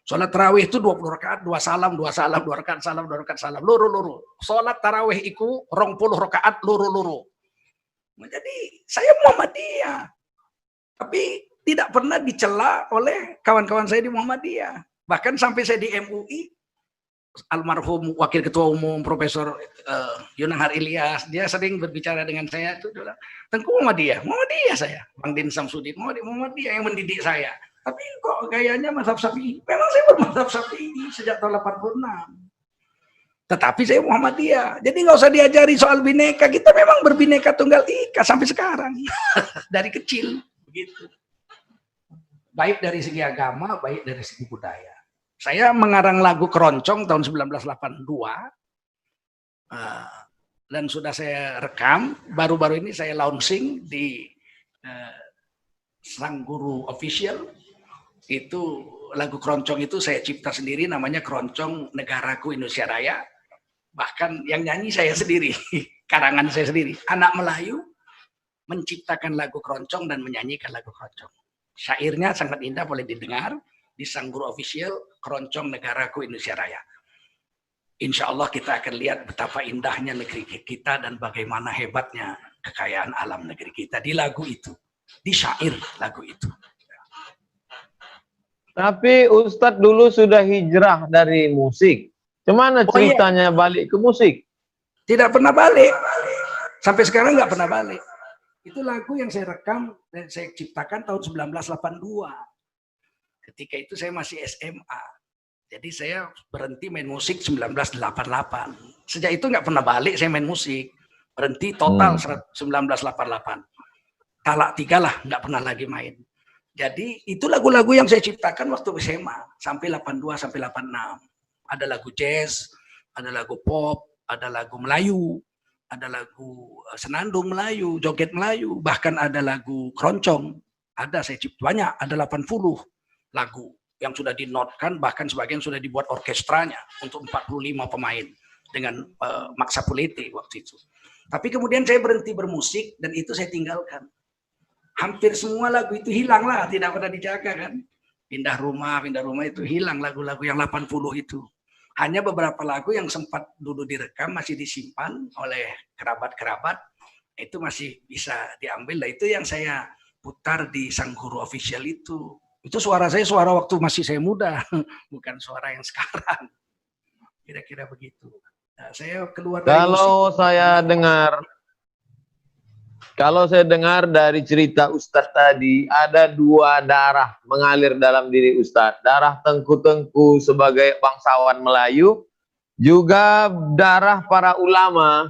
Salat tarawih itu 20 rakaat, 2 salam, 2 salam, 2 rakaat salam, 2 rakaat salam, loro-loro. Salat tarawih iku 20 rakaat loro-loro. Jadi saya Muhammadiyah. Tapi tidak pernah dicela oleh kawan-kawan saya di Muhammadiyah. Bahkan sampai saya di MUI, almarhum Wakil Ketua Umum Profesor Yunahar Ilyas, dia sering berbicara dengan saya itu bilang, Tengku Muhammadiyah saya, Bang Din Samsudin, Muhammadiyah yang mendidik saya. Tapi kok gayanya mazhab Syafi'i? Memang saya bermazhab Syafi'i sejak tahun 86. Tetapi saya Muhammadiyah. Jadi nggak usah diajari soal bineka, kita memang berbineka tunggal ika sampai sekarang. Dari kecil begitu. Baik dari segi agama, baik dari segi budaya. Saya mengarang lagu Keroncong tahun 1982 dan sudah saya rekam. Baru-baru ini saya launching di Sang Guru Official. Itu lagu Keroncong itu saya cipta sendiri, namanya Keroncong Negaraku Indonesia Raya. Bahkan yang nyanyi saya sendiri, karangan saya sendiri. Anak Melayu menciptakan lagu Keroncong dan menyanyikan lagu Keroncong. Syairnya sangat indah, boleh didengar di Sang Guru Official, Keroncong Negaraku Indonesia Raya. Insya Allah kita akan lihat betapa indahnya negeri kita dan bagaimana hebatnya kekayaan alam negeri kita di lagu itu, di syair lagu itu. Tapi Ustadz dulu sudah hijrah dari musik. Gimana ceritanya balik ke musik? Tidak pernah balik. Sampai sekarang nggak pernah balik. Itu lagu yang saya rekam dan saya ciptakan tahun 1982. Ketika itu saya masih SMA. Jadi saya berhenti main musik 1988. Sejak itu nggak pernah balik saya main musik. Berhenti total 1988. Talak 3 lah, nggak pernah lagi main. Jadi itu lagu-lagu yang saya ciptakan waktu SMA. Sampai 82, sampai 86. Ada lagu jazz, ada lagu pop, ada lagu Melayu, ada lagu senandung Melayu, joget Melayu, bahkan ada lagu keroncong. Ada saya cipta banyak, ada 80 lagu yang sudah dinotkan, bahkan sebagian sudah dibuat orkestranya untuk 45 pemain dengan Maksa Puliti waktu itu. Tapi kemudian saya berhenti bermusik dan itu saya tinggalkan. Hampir semua lagu itu hilang lah, tidak pernah dijaga kan. Pindah rumah itu hilang lagu-lagu yang 80 itu. Hanya beberapa lagu yang sempat dulu direkam masih disimpan oleh kerabat-kerabat, itu masih bisa diambil. Nah, itu yang saya putar di Sang Guru Official itu. Itu suara saya suara waktu masih saya muda, bukan suara yang sekarang. Kira-kira begitu. Nah, saya keluar dari Kalau saya dengar dari cerita Ustadz tadi, ada 2 darah mengalir dalam diri Ustadz. Darah Tengku-Tengku sebagai bangsawan Melayu, juga darah para ulama,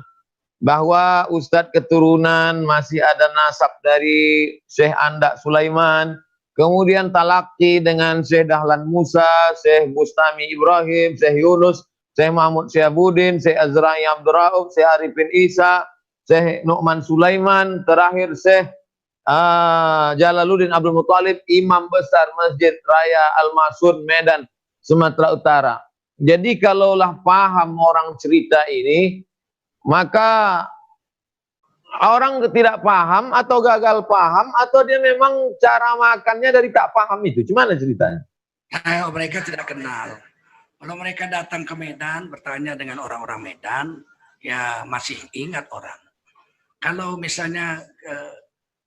bahwa Ustadz keturunan masih ada nasab dari Syekh Andak Sulaiman, kemudian talaki dengan Syekh Dahlan Musa, Syekh Bustami Ibrahim, Syekh Yunus, Syekh Mahmud Syabuddin, Syekh Azrai Abdul Rauf, Syekh Arifin Isa, Syekh Nu'man Sulaiman, terakhir Syekh Jalaluddin Abdul Muttalib, Imam Besar Masjid Raya Al-Masud, Medan, Sumatera Utara. Jadi kalaulah paham orang cerita ini, maka orang tidak paham atau gagal paham, atau dia memang cara makannya dari tak paham itu. Gimana ceritanya? Mereka tidak kenal. Kalau mereka datang ke Medan, bertanya dengan orang-orang Medan, ya masih ingat orang. Kalau misalnya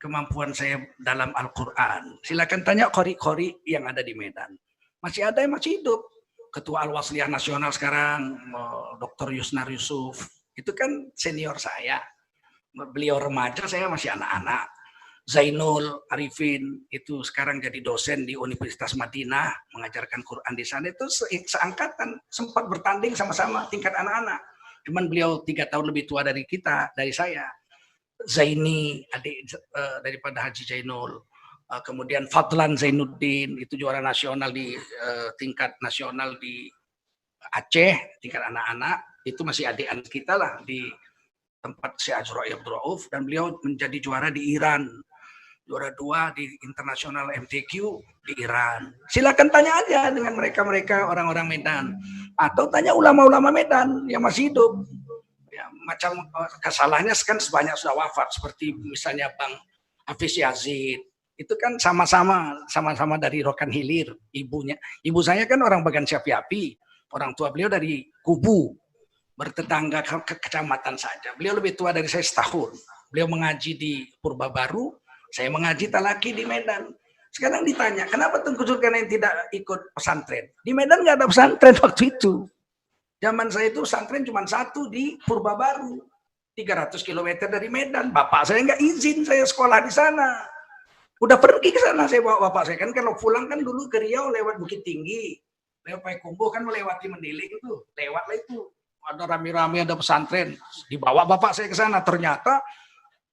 kemampuan saya dalam Al-Quran, silakan tanya qori-qori yang ada di Medan. Masih ada yang masih hidup. Ketua Al-Wasliyah Nasional sekarang, Dr. Yusnar Yusuf, itu kan senior saya. Beliau remaja, saya masih anak-anak. Zainul Arifin itu sekarang jadi dosen di Universitas Madinah, mengajarkan Quran di sana. Itu seangkatan, sempat bertanding sama-sama tingkat anak-anak. Cuman beliau 3 tahun lebih tua dari kita, dari saya. Zaini, adik daripada Haji Zainul. Kemudian Fadlan Zainuddin, itu juara nasional di tingkat nasional di Aceh, tingkat anak-anak. Itu masih adik kita lah di tempat Syekh Azra'i Abdul Rauf, dan beliau menjadi juara di Iran. Juara 2 di internasional MTQ di Iran. Silakan tanya aja dengan mereka-mereka orang-orang Medan, atau tanya ulama-ulama Medan yang masih hidup. Ya, macam kesalahannya kan sebanyak sudah wafat, seperti misalnya Bang Hafiz Yazid. Itu kan sama-sama dari Rokan Hilir, ibunya. Ibu saya kan orang Bagan Syafiapi, orang tua beliau dari Kubu, bertetangga ke kecamatan saja. Beliau lebih tua dari saya setahun. Beliau mengaji di Purba Baru, saya mengaji talaki di Medan. Sekarang ditanya, kenapa Tengku Zulkarnain tidak ikut pesantren? Di Medan nggak ada pesantren waktu itu. Zaman saya itu pesantren cuma satu di Purba Baru, 300 km dari Medan. Bapak saya nggak izin saya sekolah di sana. Udah pergi ke sana saya bawa bapak saya. Kan kalau pulang kan dulu ke Riau lewat Bukit Tinggi, lewat Payakumbuh kan melewati Mendiling itu, lewatlah itu. Ada rame-rame, ada pesantren. Dibawa bapak saya ke sana. Ternyata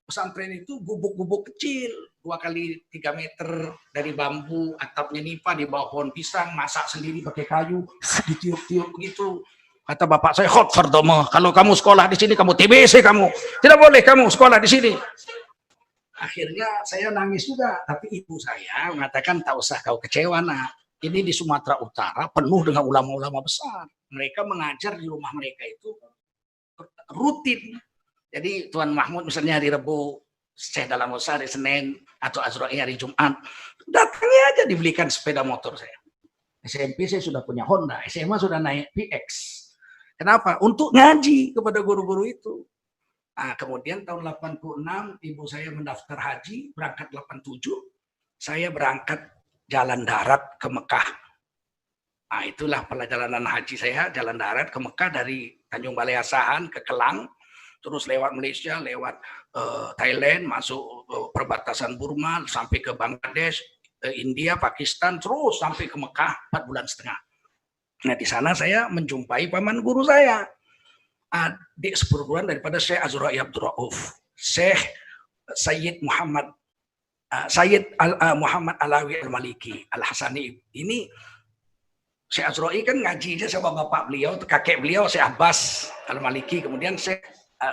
pesantren itu gubuk-gubuk kecil, 2 kali 3 meter dari bambu, atapnya nipa, di bawah pohon pisang, masak sendiri pakai kayu, ditiup-tiup begitu. Kata bapak saya, "Khot fardoma, kalau kamu sekolah di sini kamu TBC kamu. Tidak boleh kamu sekolah di sini." Akhirnya saya nangis juga, tapi ibu saya mengatakan, "Tak usah kau kecewa, nak. Ini di Sumatera Utara penuh dengan ulama-ulama besar. Mereka mengajar di rumah mereka itu rutin. Jadi Tuan Mahmud misalnya hari Rabu, Syekh Dalam Usaha hari Senin, atau Azra'i hari Jumat, datangnya aja dibelikan sepeda motor saya. SMP saya sudah punya Honda, SMA sudah naik PX. Kenapa? Untuk ngaji kepada guru-guru itu. Nah, kemudian tahun 86 ibu saya mendaftar haji, berangkat 87, saya berangkat jalan darat ke Mekah. Nah, itulah perjalanan haji saya, jalan darat ke Mekah dari Tanjung Balai Asahan ke Kelang, terus lewat Malaysia, lewat Thailand, masuk perbatasan Burma, sampai ke Bangladesh, India, Pakistan, terus sampai ke Mekah 4,5 bulan. Nah, di sana saya menjumpai paman guru saya, adik seperguruan daripada Syekh Azra'i Abdul Rauf, Syekh Sayyid Muhammad Alawi Al-Maliki Al-Hasani. Ini Syekh Azra'i kan ngajinya sama bapak beliau, kakek beliau Syekh Abbas Al-Maliki, kemudian Syekh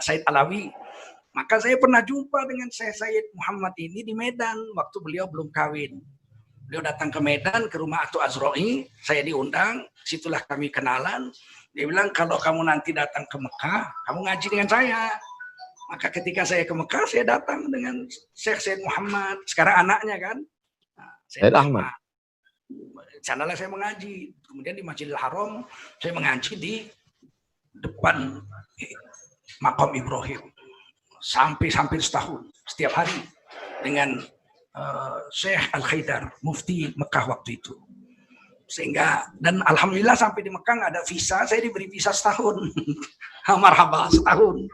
Said Alawi. Maka saya pernah jumpa dengan Syekh Sayyid Muhammad ini di Medan waktu beliau belum kawin. Beliau datang ke Medan ke rumah Atu Azra'i, saya diundang, situlah kami kenalan. Dia bilang, "Kalau kamu nanti datang ke Mekah, kamu ngaji dengan saya." Maka ketika saya ke Mekah, saya datang dengan Syekh Said Muhammad, sekarang anaknya kan, Said Ahmad. Sanalah saya mengaji. Kemudian di Masjidil Haram, saya mengaji di depan Makam Ibrahim sampai setahun, setiap hari dengan Syekh Al-Khaidar, mufti Mekah waktu itu. Sehingga, dan alhamdulillah sampai di Mekah nggak ada visa, saya diberi visa setahun. Marhaba, setahun.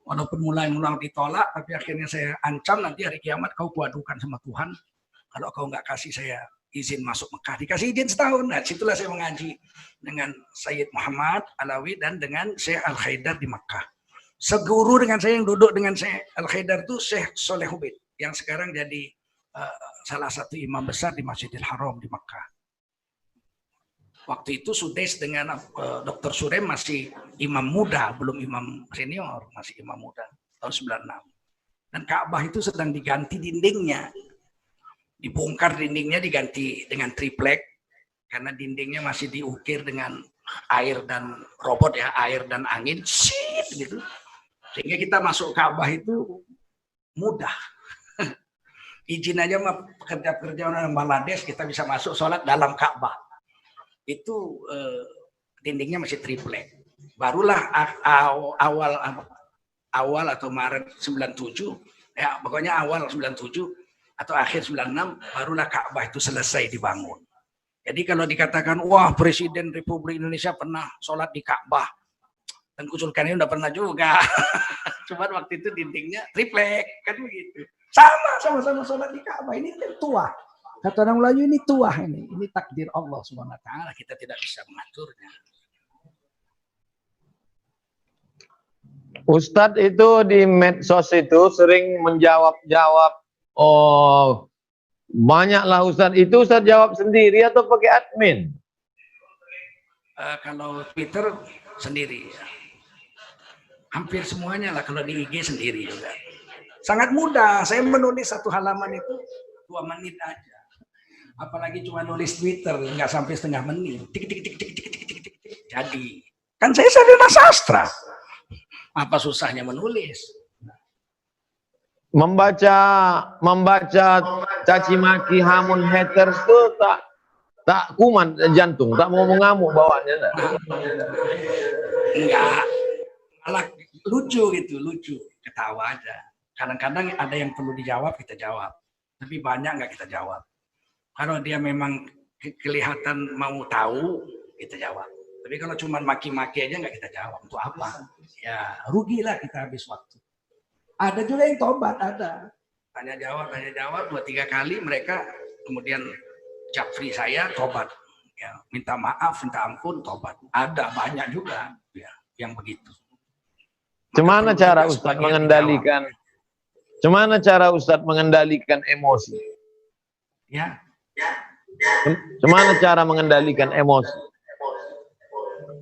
Walaupun mulai ditolak, tapi akhirnya saya ancam, nanti hari kiamat kau kuadukan sama Tuhan. Kalau kau nggak kasih saya izin masuk Mekah, dikasih izin setahun. Nah, situlah saya mengaji dengan Sayyid Muhammad Alawi dan dengan Syekh Al-Khaidar di Mekah. Seguru dengan saya yang duduk dengan Syekh Al-Khaidar itu Syekh Soleh Hubid, yang sekarang jadi salah satu imam besar di Masjidil Haram di Mekah. Waktu itu Sudais dengan Dr. Surem masih imam muda, belum imam senior, masih imam muda, tahun 96. Dan Ka'bah itu sedang diganti dindingnya. Dibongkar dindingnya, diganti dengan triplek, karena dindingnya masih diukir dengan air dan robot ya, air dan angin, gitu. Sehingga kita masuk Ka'bah itu mudah. Izin aja mah pekerja-pekerja orang Bangladesh, kita bisa masuk sholat dalam Ka'bah. Itu dindingnya masih triplek. Barulah awal atau Maret 97, ya pokoknya awal 97 atau akhir 96, barulah Ka'bah itu selesai dibangun. Jadi kalau dikatakan, wah Presiden Republik Indonesia pernah sholat di Ka'bah, Tengku Zulkarnain udah pernah juga. Cuman waktu itu dindingnya triplek, kan begitu. Sama-sama sholat di Ka'bah. Ini kan tua. Kata orang Melayu ini tua ini. Ini takdir Allah Subhanahu wa taala, kita tidak bisa mengaturnya. Ustadz itu di medsos itu sering menjawab-jawab. Oh, banyaklah Ustadz. Itu Ustadz jawab sendiri atau pakai admin? Kalau Twitter sendiri. Hampir semuanya lah, kalau di IG sendiri juga. Sangat mudah. Saya menulis satu halaman itu 2 menit aja. Apalagi cuma nulis Twitter, nggak sampai setengah menit. Tik, tik, tik, tik, tik, tik, tik, tik. Jadi, kan saya sarjana sastra. Apa susahnya menulis? Membaca caci maki, hamun, haters itu tak kuman jantung, tak mau mengamuk bawaannya. Enggak, malah lucu gitu, lucu, ketawa aja. Kadang-kadang ada yang perlu dijawab, kita jawab. Tapi banyak nggak kita jawab. Kalau dia memang kelihatan mau tahu, kita jawab. Tapi kalau cuma maki-maki aja nggak kita jawab. Untuk apa? Ya rugilah kita habis waktu. Ada juga yang tobat, ada. Tanya jawab, 2-3 kali mereka kemudian japri saya tobat. Ya, minta maaf, minta ampun, tobat. Ada banyak juga ya, yang begitu. Gimana cara Ustadz mengendalikan? Gimana cara Ustadz mengendalikan emosi? Ya. Gimana cara mengendalikan emosi?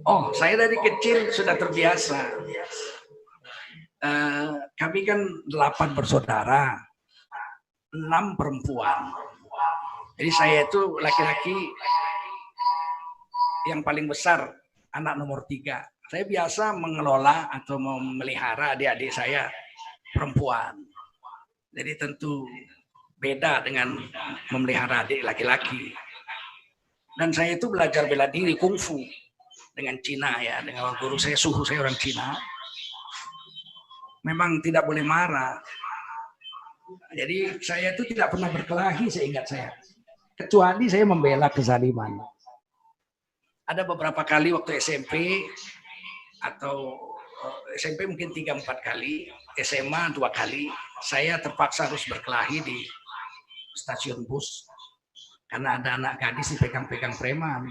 Oh, saya dari kecil sudah terbiasa. Kami kan 8 bersaudara, 6 perempuan. Jadi saya itu laki-laki yang paling besar, anak nomor 3. Saya biasa mengelola atau memelihara adik-adik saya perempuan. Jadi tentu beda dengan memelihara adik laki-laki. Dan saya itu belajar bela diri kungfu dengan Cina ya, dengan guru saya, suhu saya orang Cina. Memang tidak boleh marah. Jadi saya itu tidak pernah berkelahi seingat saya. Kecuali saya membela kezaliman. Ada beberapa kali waktu SMP atau SMP mungkin 3-4 kali, SMA 2 kali, saya terpaksa harus berkelahi di stasiun bus karena ada anak gadis dipegang-pegang preman.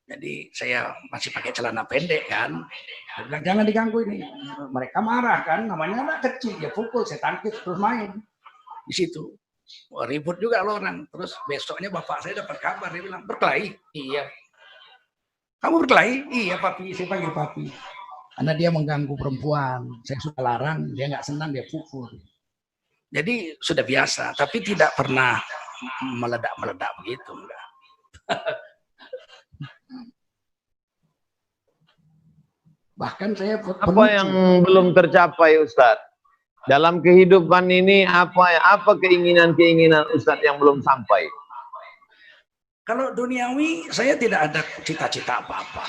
Jadi saya masih pakai celana pendek kan. Saya bilang jangan diganggu ini. Mereka marah kan, namanya anak kecil, dia pukul, saya tangkis terus main di situ. Wah, ribut juga loh orang. Terus besoknya bapak saya dapat kabar, dia bilang berkelahi. Iya. Kamu berkelahi? Iya papi, saya panggil papi. Karena dia mengganggu perempuan, saya sudah larang, dia nggak senang, dia pukul. Jadi sudah biasa, tapi tidak pernah meledak-meledak begitu. Enggak. Bahkan saya apa yang belum tercapai Ustadz dalam kehidupan ini? Apa keinginan Ustadz yang belum sampai? Kalau duniawi saya tidak ada cita-cita apa-apa.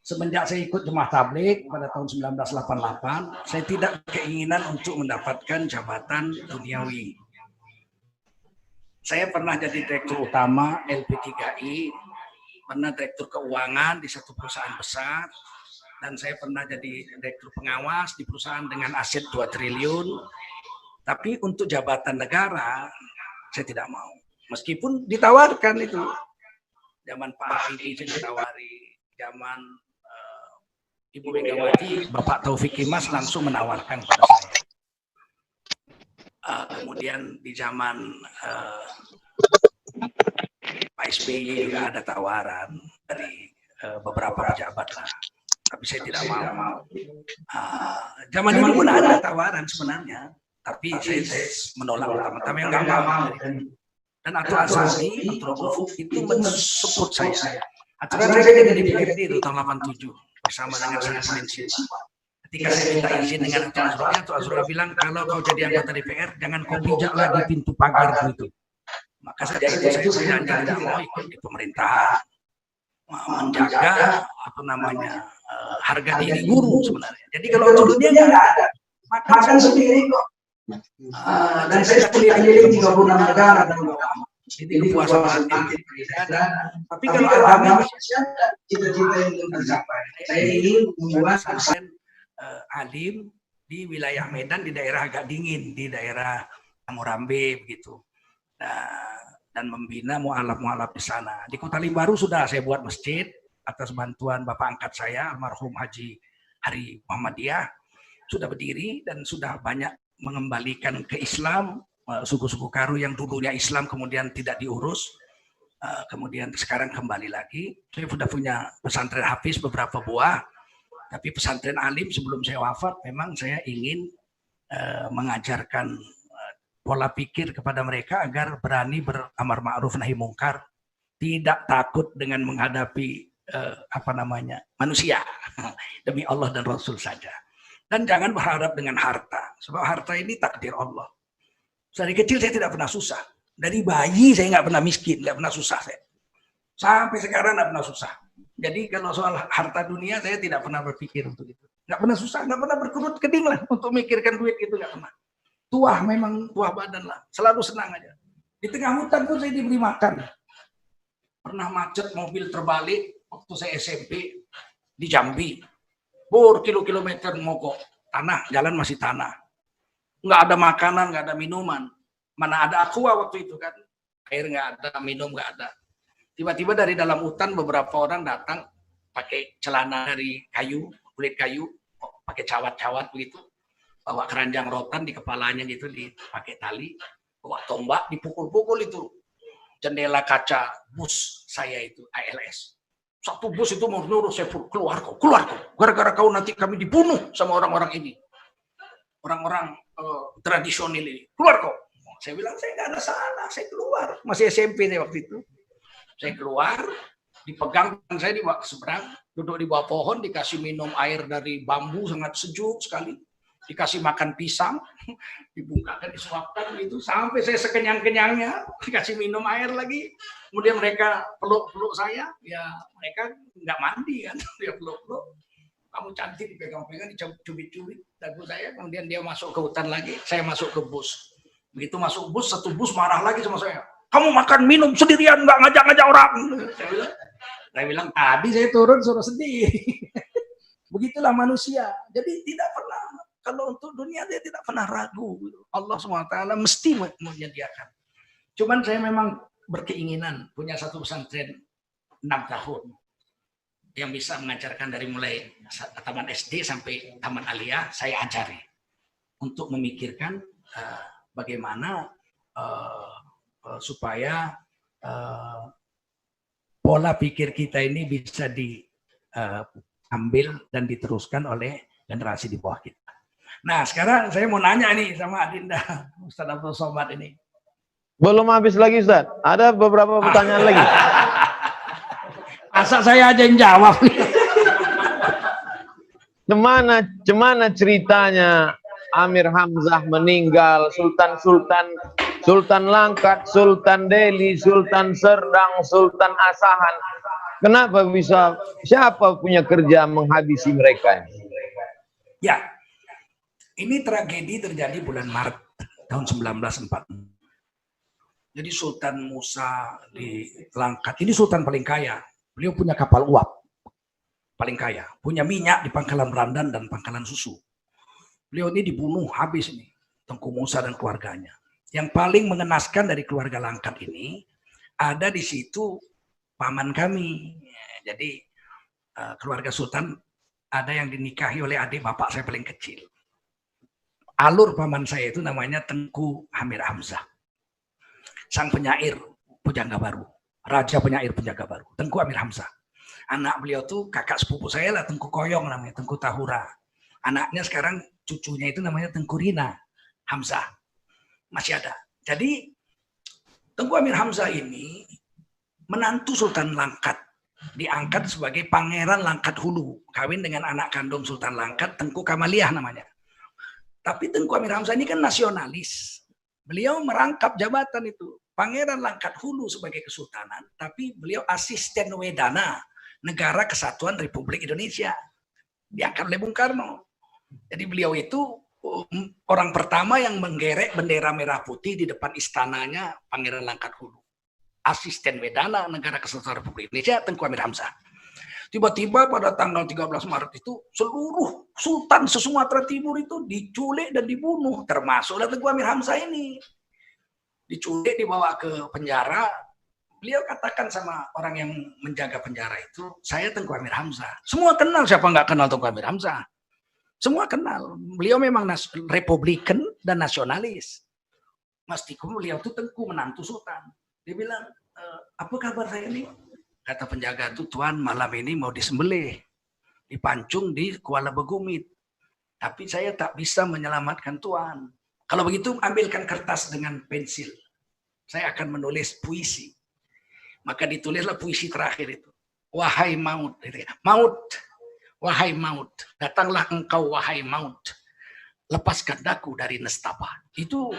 Semenjak saya ikut Jemaah Tabligh pada tahun 1988, saya tidak keinginan untuk mendapatkan jabatan duniawi. Saya pernah jadi direktur utama LP3I, pernah direktur keuangan di satu perusahaan besar, dan saya pernah jadi direktur pengawas di perusahaan dengan aset 2 triliun. Tapi untuk jabatan negara, saya tidak mau. Meskipun ditawarkan itu. Zaman Pak Habibie ditawari, zaman Ibu Megawati, Bapak Taufik Kimas langsung menawarkan kepada saya. Kemudian di zaman Pak SBY juga ada tawaran dari beberapa pejabat lah. Tapi saya tidak mau. Zaman dulu pun ada tawaran sebenarnya, tapi saya menolak pertama-tama yang nggak mau. Dan Atul Asari, Atul Ufuk itu mensupport saya. Aturan saya jadi DPRD itu tahun 87 bersama dengan Sangat Pensiun. Ketika saya minta izin dengan Atul Asari bilang kalau kau jadi anggota DPR jangan kau pijak lagi pintu pagar itu. Maka sejak itu saya berjanji tidak mau ikut di pemerintahan. Menjaga harga diri guru sebenarnya. Jadi kalau untuk dunia nggak ada, makan sendiri kok. Dan saya keliling 36 negara dan Jadi kepuasan batin masih ada. Tapi kalau agama masih ada cita-cita yang belum tercapai. Saya ingin membuat pesantren alim di wilayah Medan, di daerah agak dingin, di daerah Hammurabi begitu. Dan membina mualaf-mualaf di sana. Di Kota Limbaru sudah saya buat masjid atas bantuan Bapak angkat saya, almarhum Haji Hari Muhammadiyah, sudah berdiri dan sudah banyak mengembalikan ke Islam suku-suku Karo yang dulunya Islam kemudian tidak diurus, kemudian sekarang kembali lagi. Saya sudah punya pesantren hafiz beberapa buah, tapi pesantren alim sebelum saya wafat memang saya ingin mengajarkan pola pikir kepada mereka agar berani beramar ma'ruf nahi mungkar, tidak takut dengan menghadapi manusia demi Allah dan Rasul saja. Dan jangan berharap dengan harta, sebab harta ini takdir Allah. Dari kecil saya tidak pernah susah, dari bayi saya nggak pernah miskin, nggak pernah susah saya. Sampai sekarang nggak pernah susah. Jadi kalau soal harta dunia saya tidak pernah berpikir untuk itu, nggak pernah susah, nggak pernah berkerut keding lah untuk mikirkan duit itu, nggak pernah. Tuah memang tuah badan lah, selalu senang aja. Di tengah hutan pun saya diberi makan. Pernah macet mobil terbalik waktu saya SMP di Jambi. Berkilo-kilometer mogok, tanah, jalan masih tanah. Nggak ada makanan, nggak ada minuman. Mana ada aqua waktu itu kan. Air nggak ada, minum nggak ada. Tiba-tiba dari dalam hutan beberapa orang datang pakai celana dari kayu, kulit kayu, pakai cawat-cawat begitu. Bawa keranjang rotan di kepalanya gitu, dipakai tali, bawa tombak, dipukul-pukul itu jendela kaca bus saya itu ALS. Satu bus itu mau nyuruh saya keluar kau, gara-gara kau nanti kami dibunuh sama orang-orang ini, orang-orang tradisional ini, keluar kau. Saya bilang saya nggak ada salah, saya keluar, masih SMP saya waktu itu. Saya keluar, dipegang saya dibawa ke seberang, duduk di bawah pohon, dikasih minum air dari bambu sangat sejuk sekali. Dikasih makan pisang, dibukakan, disuapkan gitu, sampai saya sekenyang-kenyangnya, dikasih minum air lagi, kemudian mereka peluk-peluk saya, ya mereka nggak mandi kan, dia peluk-peluk, kamu cantik, dipegang-pegang, dicubit-cubit dagu saya, kemudian dia masuk ke hutan lagi, saya masuk ke bus, begitu masuk bus, satu bus marah lagi sama saya, kamu makan minum sendirian, nggak ngajak-ngajak orang, saya bilang tadi saya turun suruh sedih, begitulah manusia, jadi tidak pernah. Kalau untuk dunia dia tidak pernah ragu. Allah SWT mesti menyediakan. Cuman saya memang berkeinginan punya satu pesantren 6 tahun. Yang bisa mengajarkan dari mulai taman SD sampai taman aliyah, saya ajari. Untuk memikirkan bagaimana supaya pola pikir kita ini bisa diambil dan diteruskan oleh generasi di bawah kita. Nah, sekarang saya mau nanya nih sama Adinda, Ustaz Abdul Somad ini. Belum habis lagi, Ustaz. Ada beberapa pertanyaan lagi. Asal saya aja yang jawab. Cemana ceritanya Amir Hamzah meninggal, Sultan Langkat, Sultan Delhi, Sultan Serdang, Sultan Asahan. Kenapa bisa, siapa punya kerja menghabisi mereka? Ya. Ini tragedi terjadi bulan Maret tahun 1946. Jadi Sultan Musa di Langkat, ini Sultan paling kaya. Beliau punya kapal uap, paling kaya. Punya minyak di Pangkalan Berandan dan Pangkalan Susu. Beliau ini dibunuh habis ini, Tengku Musa dan keluarganya. Yang paling mengenaskan dari keluarga Langkat ini, ada di situ paman kami. Jadi keluarga Sultan ada yang dinikahi oleh adik bapak saya paling kecil. Alur paman saya itu namanya Tengku Amir Hamzah. Sang penyair Pujangga Baru. Raja penyair Pujangga Baru. Tengku Amir Hamzah. Anak beliau tuh kakak sepupu saya lah, Tengku Koyong namanya, Tengku Tahura. Anaknya sekarang cucunya itu namanya Tengku Rina Hamzah. Masih ada. Jadi Tengku Amir Hamzah ini menantu Sultan Langkat. Diangkat sebagai Pangeran Langkat Hulu. Kawin dengan anak kandung Sultan Langkat, Tengku Kamaliah namanya. Tapi Tengku Amir Hamzah ini kan nasionalis. Beliau merangkap jabatan itu. Pangeran Langkat Hulu sebagai kesultanan, tapi beliau asisten Wedana Negara Kesatuan Republik Indonesia. Diangkat oleh Bung Karno. Jadi beliau itu orang pertama yang menggerek bendera merah putih di depan istananya Pangeran Langkat Hulu. asisten Wedana Negara Kesatuan Republik Indonesia, Tengku Amir Hamzah. Tiba-tiba pada tanggal 13 Maret itu seluruh sultan se-Sumatera Timur itu diculik dan dibunuh, termasuklah Tengku Amir Hamzah ini. Diculik, dibawa ke penjara. Beliau katakan sama orang yang menjaga penjara itu, saya Tengku Amir Hamzah. Semua kenal, siapa nggak kenal Tengku Amir Hamzah? Semua kenal. Beliau memang Republikan dan nasionalis. Meskipun beliau itu Tengku, menantu sultan. Dia bilang, apa kabar saya ini? Kata penjaga itu, Tuan malam ini mau disembelih, dipancung di Kuala Begumit. Tapi saya tak bisa menyelamatkan Tuan. Kalau begitu ambilkan kertas dengan pensil. Saya akan menulis puisi. Maka ditulislah puisi terakhir itu. Wahai maut. Maut. Wahai maut. Datanglah engkau wahai maut. Lepaskan daku dari nestapa. Itu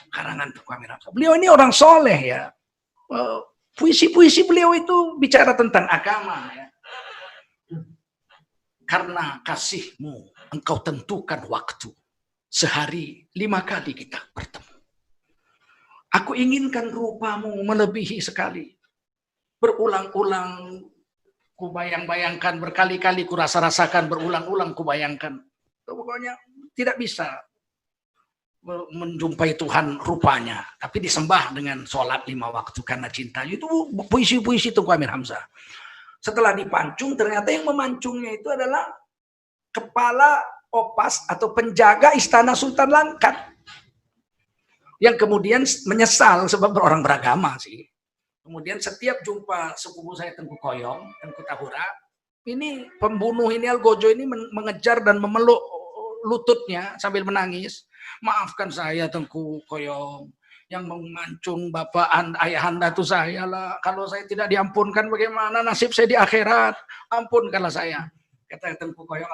karangan Tengku Amir Hamzah. Beliau ini orang soleh ya. Puisi-puisi beliau itu bicara tentang agama ya. Karena kasihmu engkau tentukan waktu. Sehari 5 kali kita bertemu. Aku inginkan rupamu melebihi sekali. Berulang-ulang kubayang-bayangkan, berkali-kali kurasa-rasakan, berulang-ulang kubayangkan. Pokoknya tidak bisa menjumpai Tuhan rupanya, tapi disembah dengan sholat 5 waktu karena cintanya. Itu puisi-puisi Tengku Amir Hamzah. Setelah dipancung, ternyata yang memancungnya itu adalah kepala opas atau penjaga istana Sultan Langkat, yang kemudian menyesal sebab orang beragama sih. Kemudian setiap jumpa sepupu saya Tengku Koyong, Tengku Tahura, ini pembunuh ini Algojo ini mengejar dan memeluk lututnya sambil menangis. Maafkan saya Tengku Koyong, yang memancung bapak ayahanda itu saya lah. Kalau saya tidak diampunkan bagaimana nasib saya di akhirat? Ampunkanlah saya. Kata Tengku Koyong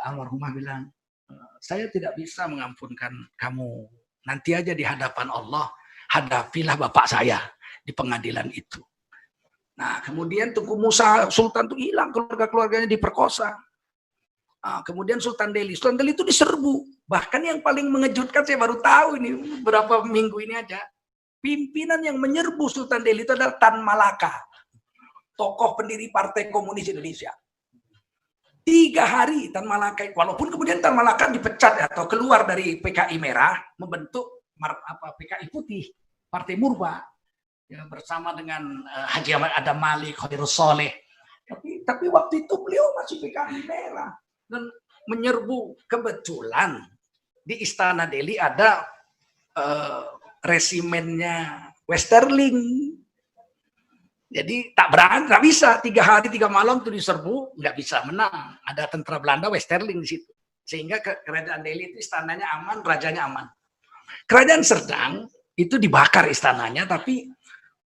almarhumah bilang, saya tidak bisa mengampunkan kamu. Nanti aja di hadapan Allah, hadapilah bapak saya di pengadilan itu. Nah, kemudian Tengku Musa Sultan itu hilang, keluarga-keluarganya diperkosa. Nah, kemudian Sultan Delhi itu diserbu. Bahkan yang paling mengejutkan, saya baru tahu ini beberapa minggu ini aja. Pimpinan yang menyerbu Sultan Delhi itu adalah Tan Malaka, tokoh pendiri Partai Komunis Indonesia. 3 hari Tan Malaka, walaupun kemudian Tan Malaka dipecat atau keluar dari PKI Merah, membentuk PKI Putih, Partai Murba. Ya, bersama dengan Haji Ahmad Adam Malik, Khairul Soleh. Tapi waktu itu beliau masih PKI Merah dan menyerbu. Kebetulan di Istana Delhi ada resimennya Westerling. Jadi tak berani, tak bisa 3 hari 3 malam itu diserbu, nggak bisa menang. Ada tentara Belanda Westerling di situ, sehingga kerajaan Delhi itu istananya aman, rajanya aman. Kerajaan Serdang itu dibakar istananya, tapi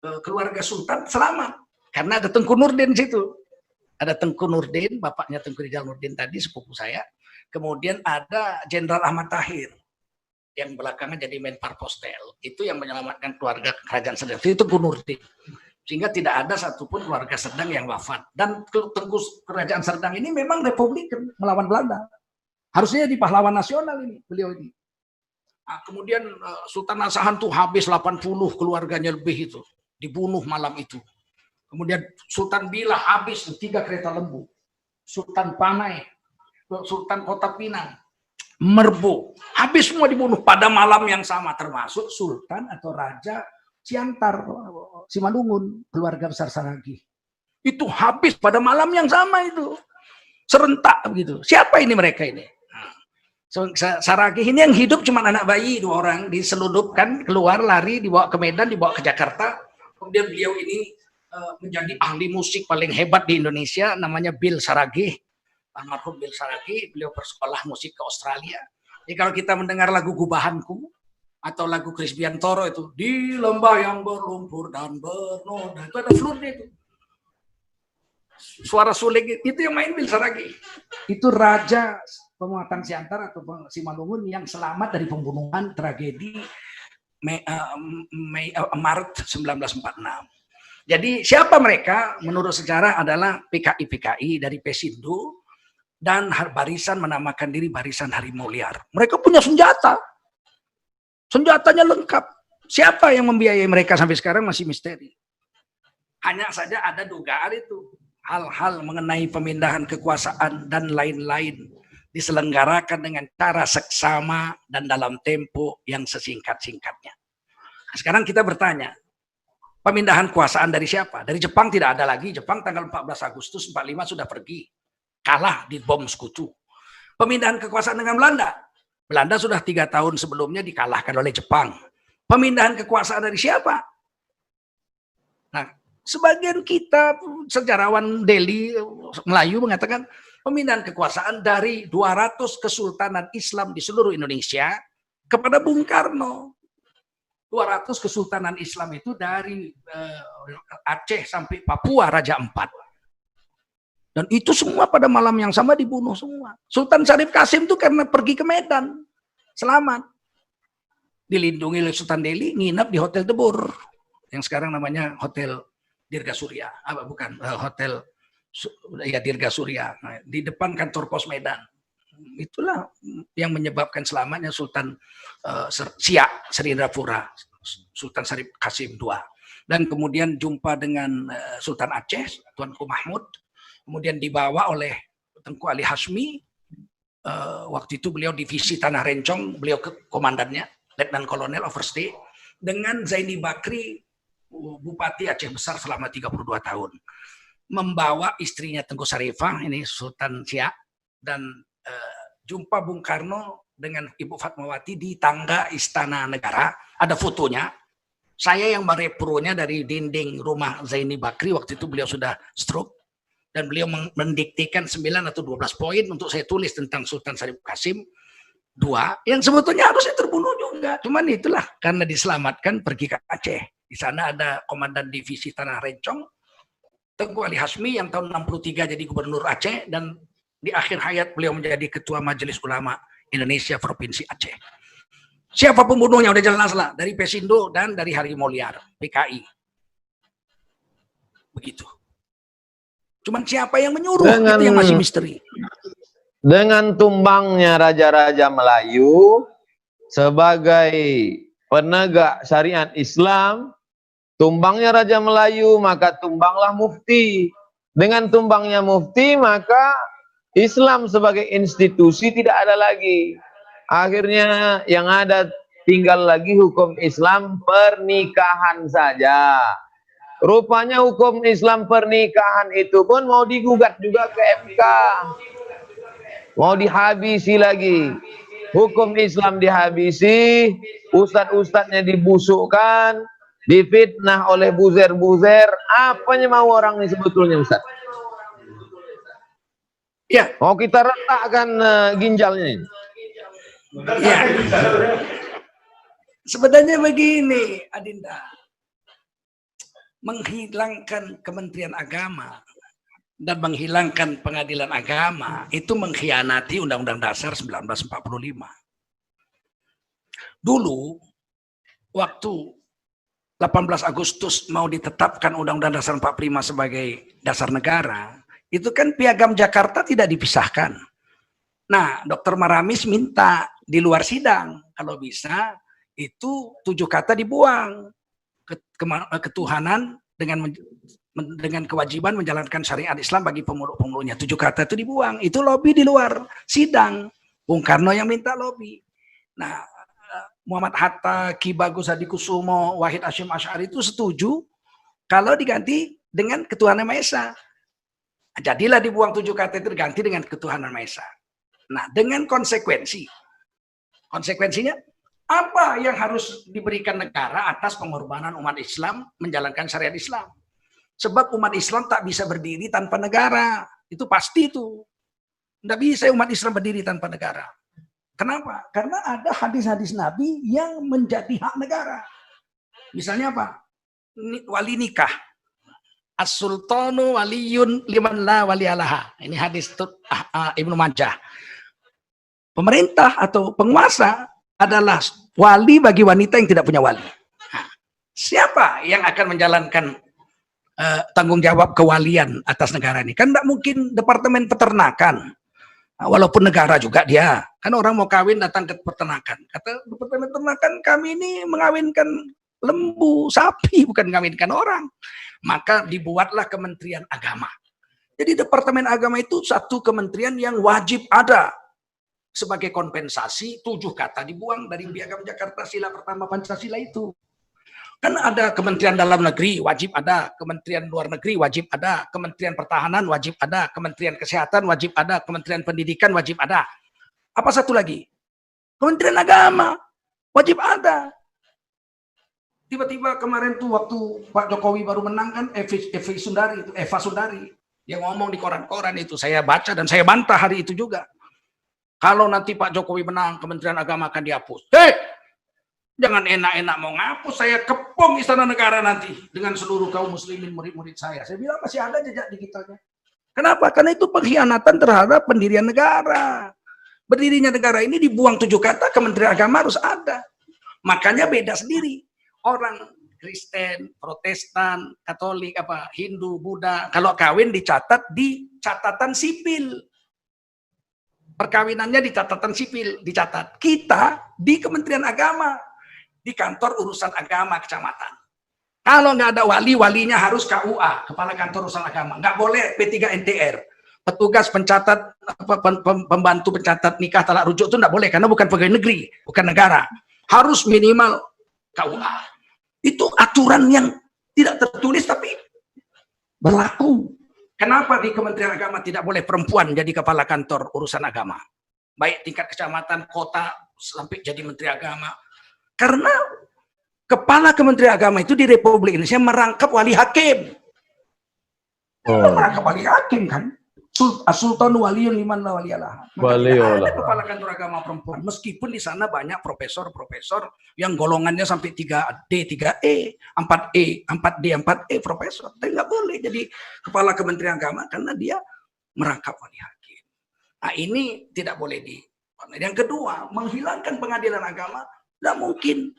keluarga Sultan selamat karena ada Tengku Nurdin di situ. Ada Tengku Nurdin, bapaknya Tengku Rijal Nurdin tadi, sepupu saya. Kemudian ada Jenderal Ahmad Tahir yang belakangan jadi Menparpostel. Itu yang menyelamatkan keluarga kerajaan Serdang. Itu Tengku Nurdin. Sehingga tidak ada satupun keluarga Serdang yang wafat. Dan Tengku kerajaan Serdang ini memang Republikan melawan Belanda. Harusnya di pahlawan nasional ini beliau ini. Nah, kemudian Sultan Asahan tuh habis 80 keluarganya lebih itu. Dibunuh malam itu. Kemudian Sultan Billah habis 3 kereta lembu. Sultan Panai, Sultan Kota Pinang, Merbu, habis semua dibunuh pada malam yang sama, termasuk Sultan atau Raja Siantar, Simalungun, keluarga besar Saragih. Itu habis pada malam yang sama itu. Serentak begitu. Siapa ini mereka ini? Saragih ini yang hidup cuma anak bayi 2 orang, diselundupkan, keluar, lari, dibawa ke Medan, dibawa ke Jakarta. Kemudian beliau ini menjadi ahli musik paling hebat di Indonesia, namanya Bill Saragih. Almarhum Bill Saragih, beliau bersekolah musik ke Australia. Jadi kalau kita mendengar lagu Gubahanku atau lagu Kris Biantoro itu, di lembah yang berlumpur dan bernoda, itu ada flutnya itu. Suara suling itu yang main Bill Saragih. Itu raja Pematang Siantar atau Simalungun yang selamat dari pembunuhan tragedi Maret 1946. Jadi siapa mereka? Menurut sejarah adalah PKI-PKI dari Pesindo dan barisan menamakan diri Barisan Harimau Liar. Mereka punya senjata. Senjatanya lengkap. Siapa yang membiayai mereka sampai sekarang masih misteri. Hanya saja ada dugaan itu. Hal-hal mengenai pemindahan kekuasaan dan lain-lain diselenggarakan dengan cara seksama dan dalam tempo yang sesingkat-singkatnya. Sekarang kita bertanya, pemindahan kekuasaan dari siapa? Dari Jepang tidak ada lagi. Jepang tanggal 14 Agustus 45 sudah pergi. Kalah di bom Sekutu. Pemindahan kekuasaan dengan Belanda. Belanda sudah 3 tahun sebelumnya dikalahkan oleh Jepang. Pemindahan kekuasaan dari siapa? Nah, sebagian kita sejarawan Delhi Melayu mengatakan pemindahan kekuasaan dari 200 kesultanan Islam di seluruh Indonesia kepada Bung Karno. 200 kesultanan Islam itu dari Aceh sampai Papua Raja Ampat. Dan itu semua pada malam yang sama dibunuh semua. Sultan Syarif Kasim itu karena pergi ke Medan, selamat. Dilindungi oleh Sultan Delhi, nginap di Hotel Debur, yang sekarang namanya Hotel Dirga Surya. Bukan, Hotel ya Dirga Surya. Nah, di depan kantor pos Medan. Itulah yang menyebabkan selamatnya Sultan Siak Serindrapura, Sultan Syarif Kasim II. Dan kemudian jumpa dengan Sultan Aceh, Tuanku Mahmud. Kemudian dibawa oleh Tengku Ali Hasmi. Waktu itu beliau divisi Tanah Rencong, beliau komandannya, Letnan Kolonel Overstay, dengan Zaini Bakri, Bupati Aceh Besar selama 32 tahun. Membawa istrinya Tengku Sarifah, ini Sultan Siak, dan jumpa Bung Karno dengan Ibu Fatmawati di tangga Istana Negara. Ada fotonya. Saya yang merepronya dari dinding rumah Zaini Bakri, waktu itu beliau sudah stroke. Dan beliau mendiktikan 9 atau 12 poin untuk saya tulis tentang Sultan Syarif Kasim II, yang sebetulnya harusnya terbunuh juga. Cuman itulah, karena diselamatkan pergi ke Aceh. Di sana ada Komandan Divisi Tanah Rencong, Tengku Ali Hasmi yang tahun 63 jadi Gubernur Aceh, dan di akhir hayat beliau menjadi Ketua Majelis Ulama Indonesia Provinsi Aceh. Siapa pembunuhnya? Udah jelas lah, dari Pesindo dan dari Harimau Liar, PKI. Begitu. Cuman siapa yang menyuruh, itu yang masih misteri. Dengan tumbangnya Raja-Raja Melayu sebagai penegak syariat Islam, tumbangnya Raja Melayu, maka tumbanglah mufti. Dengan tumbangnya mufti, maka Islam sebagai institusi tidak ada lagi. Akhirnya yang ada tinggal lagi hukum Islam pernikahan saja. Rupanya hukum Islam pernikahan itu pun mau digugat juga ke MK. Mau dihabisi lagi. Hukum Islam dihabisi, ustadz-ustadznya dibusukkan, difitnah oleh buzer-buzer. Apanya mau orang ini sebetulnya, Ustadz? Ya. Mau kita retakkan ginjalnya ini. Ya. Sebenarnya begini, Adinda. Menghilangkan Kementerian Agama dan menghilangkan Pengadilan Agama itu mengkhianati Undang-Undang Dasar 1945. Dulu waktu 18 Agustus mau ditetapkan Undang-Undang Dasar 45 sebagai dasar negara, itu kan Piagam Jakarta tidak dipisahkan. Nah, Dr. Maramis minta di luar sidang kalau bisa itu 7 kata dibuang. Ketuhanan dengan kewajiban menjalankan syariat Islam bagi pemeluk-pemeluknya. 7 kata itu dibuang. Itu lobby di luar sidang. Bung Karno yang minta lobby. Nah, Muhammad Hatta, Ki Bagus Hadikusumo, Wahid Hasyim Asy'ari itu setuju kalau diganti dengan ketuhanan Maha Esa. Jadilah dibuang 7 kata itu diganti dengan ketuhanan Maha Esa. Nah, dengan konsekuensinya apa yang harus diberikan negara atas pengorbanan umat Islam menjalankan syariat Islam? Sebab umat Islam tak bisa berdiri tanpa negara. Itu pasti itu. Tidak bisa umat Islam berdiri tanpa negara. Kenapa? Karena ada hadis-hadis Nabi yang menjadi hak negara. Misalnya apa? Wali nikah. As-sultanu waliyun liman la waliyalaha. Ini hadis Ibnu Majah. Pemerintah atau penguasa adalah wali bagi wanita yang tidak punya wali. Nah, siapa yang akan menjalankan tanggung jawab kewalian atas negara ini? Kan tidak mungkin Departemen Peternakan, Walaupun negara juga dia. Kan orang mau kawin datang ke peternakan. Kata Departemen Peternakan, kami ini mengawinkan lembu, sapi, bukan mengawinkan orang. Maka dibuatlah Kementerian Agama. Jadi Departemen Agama itu satu kementerian yang wajib ada. Sebagai kompensasi 7 kata dibuang dari Piagam Jakarta Sila Pertama Pancasila itu. Kan ada Kementerian Dalam Negeri wajib ada, Kementerian Luar Negeri wajib ada, Kementerian Pertahanan wajib ada, Kementerian Kesehatan wajib ada, Kementerian Pendidikan wajib ada. Apa satu lagi? Kementerian Agama wajib ada. Tiba-tiba kemarin tuh waktu Pak Jokowi baru menang kan, Eva Sundari yang ngomong di koran-koran itu, saya baca dan saya bantah hari itu juga. Kalau nanti Pak Jokowi menang, Kementerian Agama akan dihapus. Jangan enak-enak mau ngapus, saya kepung Istana Negara nanti dengan seluruh kaum muslimin murid-murid saya. Saya bilang masih ada jejak digitalnya. Kenapa? Karena itu pengkhianatan terhadap pendirian negara. Berdirinya negara ini dibuang 7 kata, Kementerian Agama harus ada. Makanya beda sendiri. Orang Kristen, Protestan, Katolik, Hindu, Buddha, kalau kawin dicatat di catatan sipil. Perkawinannya di catatan sipil, dicatat. Kita di Kementerian Agama, di kantor urusan agama kecamatan. Kalau nggak ada wali, walinya harus KUA, Kepala Kantor Urusan Agama. Nggak boleh P3NTR. Petugas pencatat, pembantu pencatat nikah talak rujuk itu nggak boleh, karena bukan pegawai negeri, bukan negara. Harus minimal KUA. Itu aturan yang tidak tertulis tapi berlaku. Kenapa di Kementerian Agama tidak boleh perempuan jadi Kepala Kantor Urusan Agama? Baik tingkat kecamatan, kota, sampai jadi Menteri Agama. Karena Kepala Kementerian Agama itu di Republik Indonesia merangkap wali hakim. Merangkap wali hakim kan. Sultan Waliyun Liman la waliyalah. Ada Kepala Kantor Agama perempuan. Meskipun di sana banyak profesor-profesor yang golongannya sampai 3D, 3E, 4E, 4D, 4E profesor. Tapi nggak boleh jadi Kepala Kementerian Agama karena dia merangkap wali hakim. Nah ini tidak boleh di. Yang kedua, menghilangkan pengadilan agama. Tidak mungkin.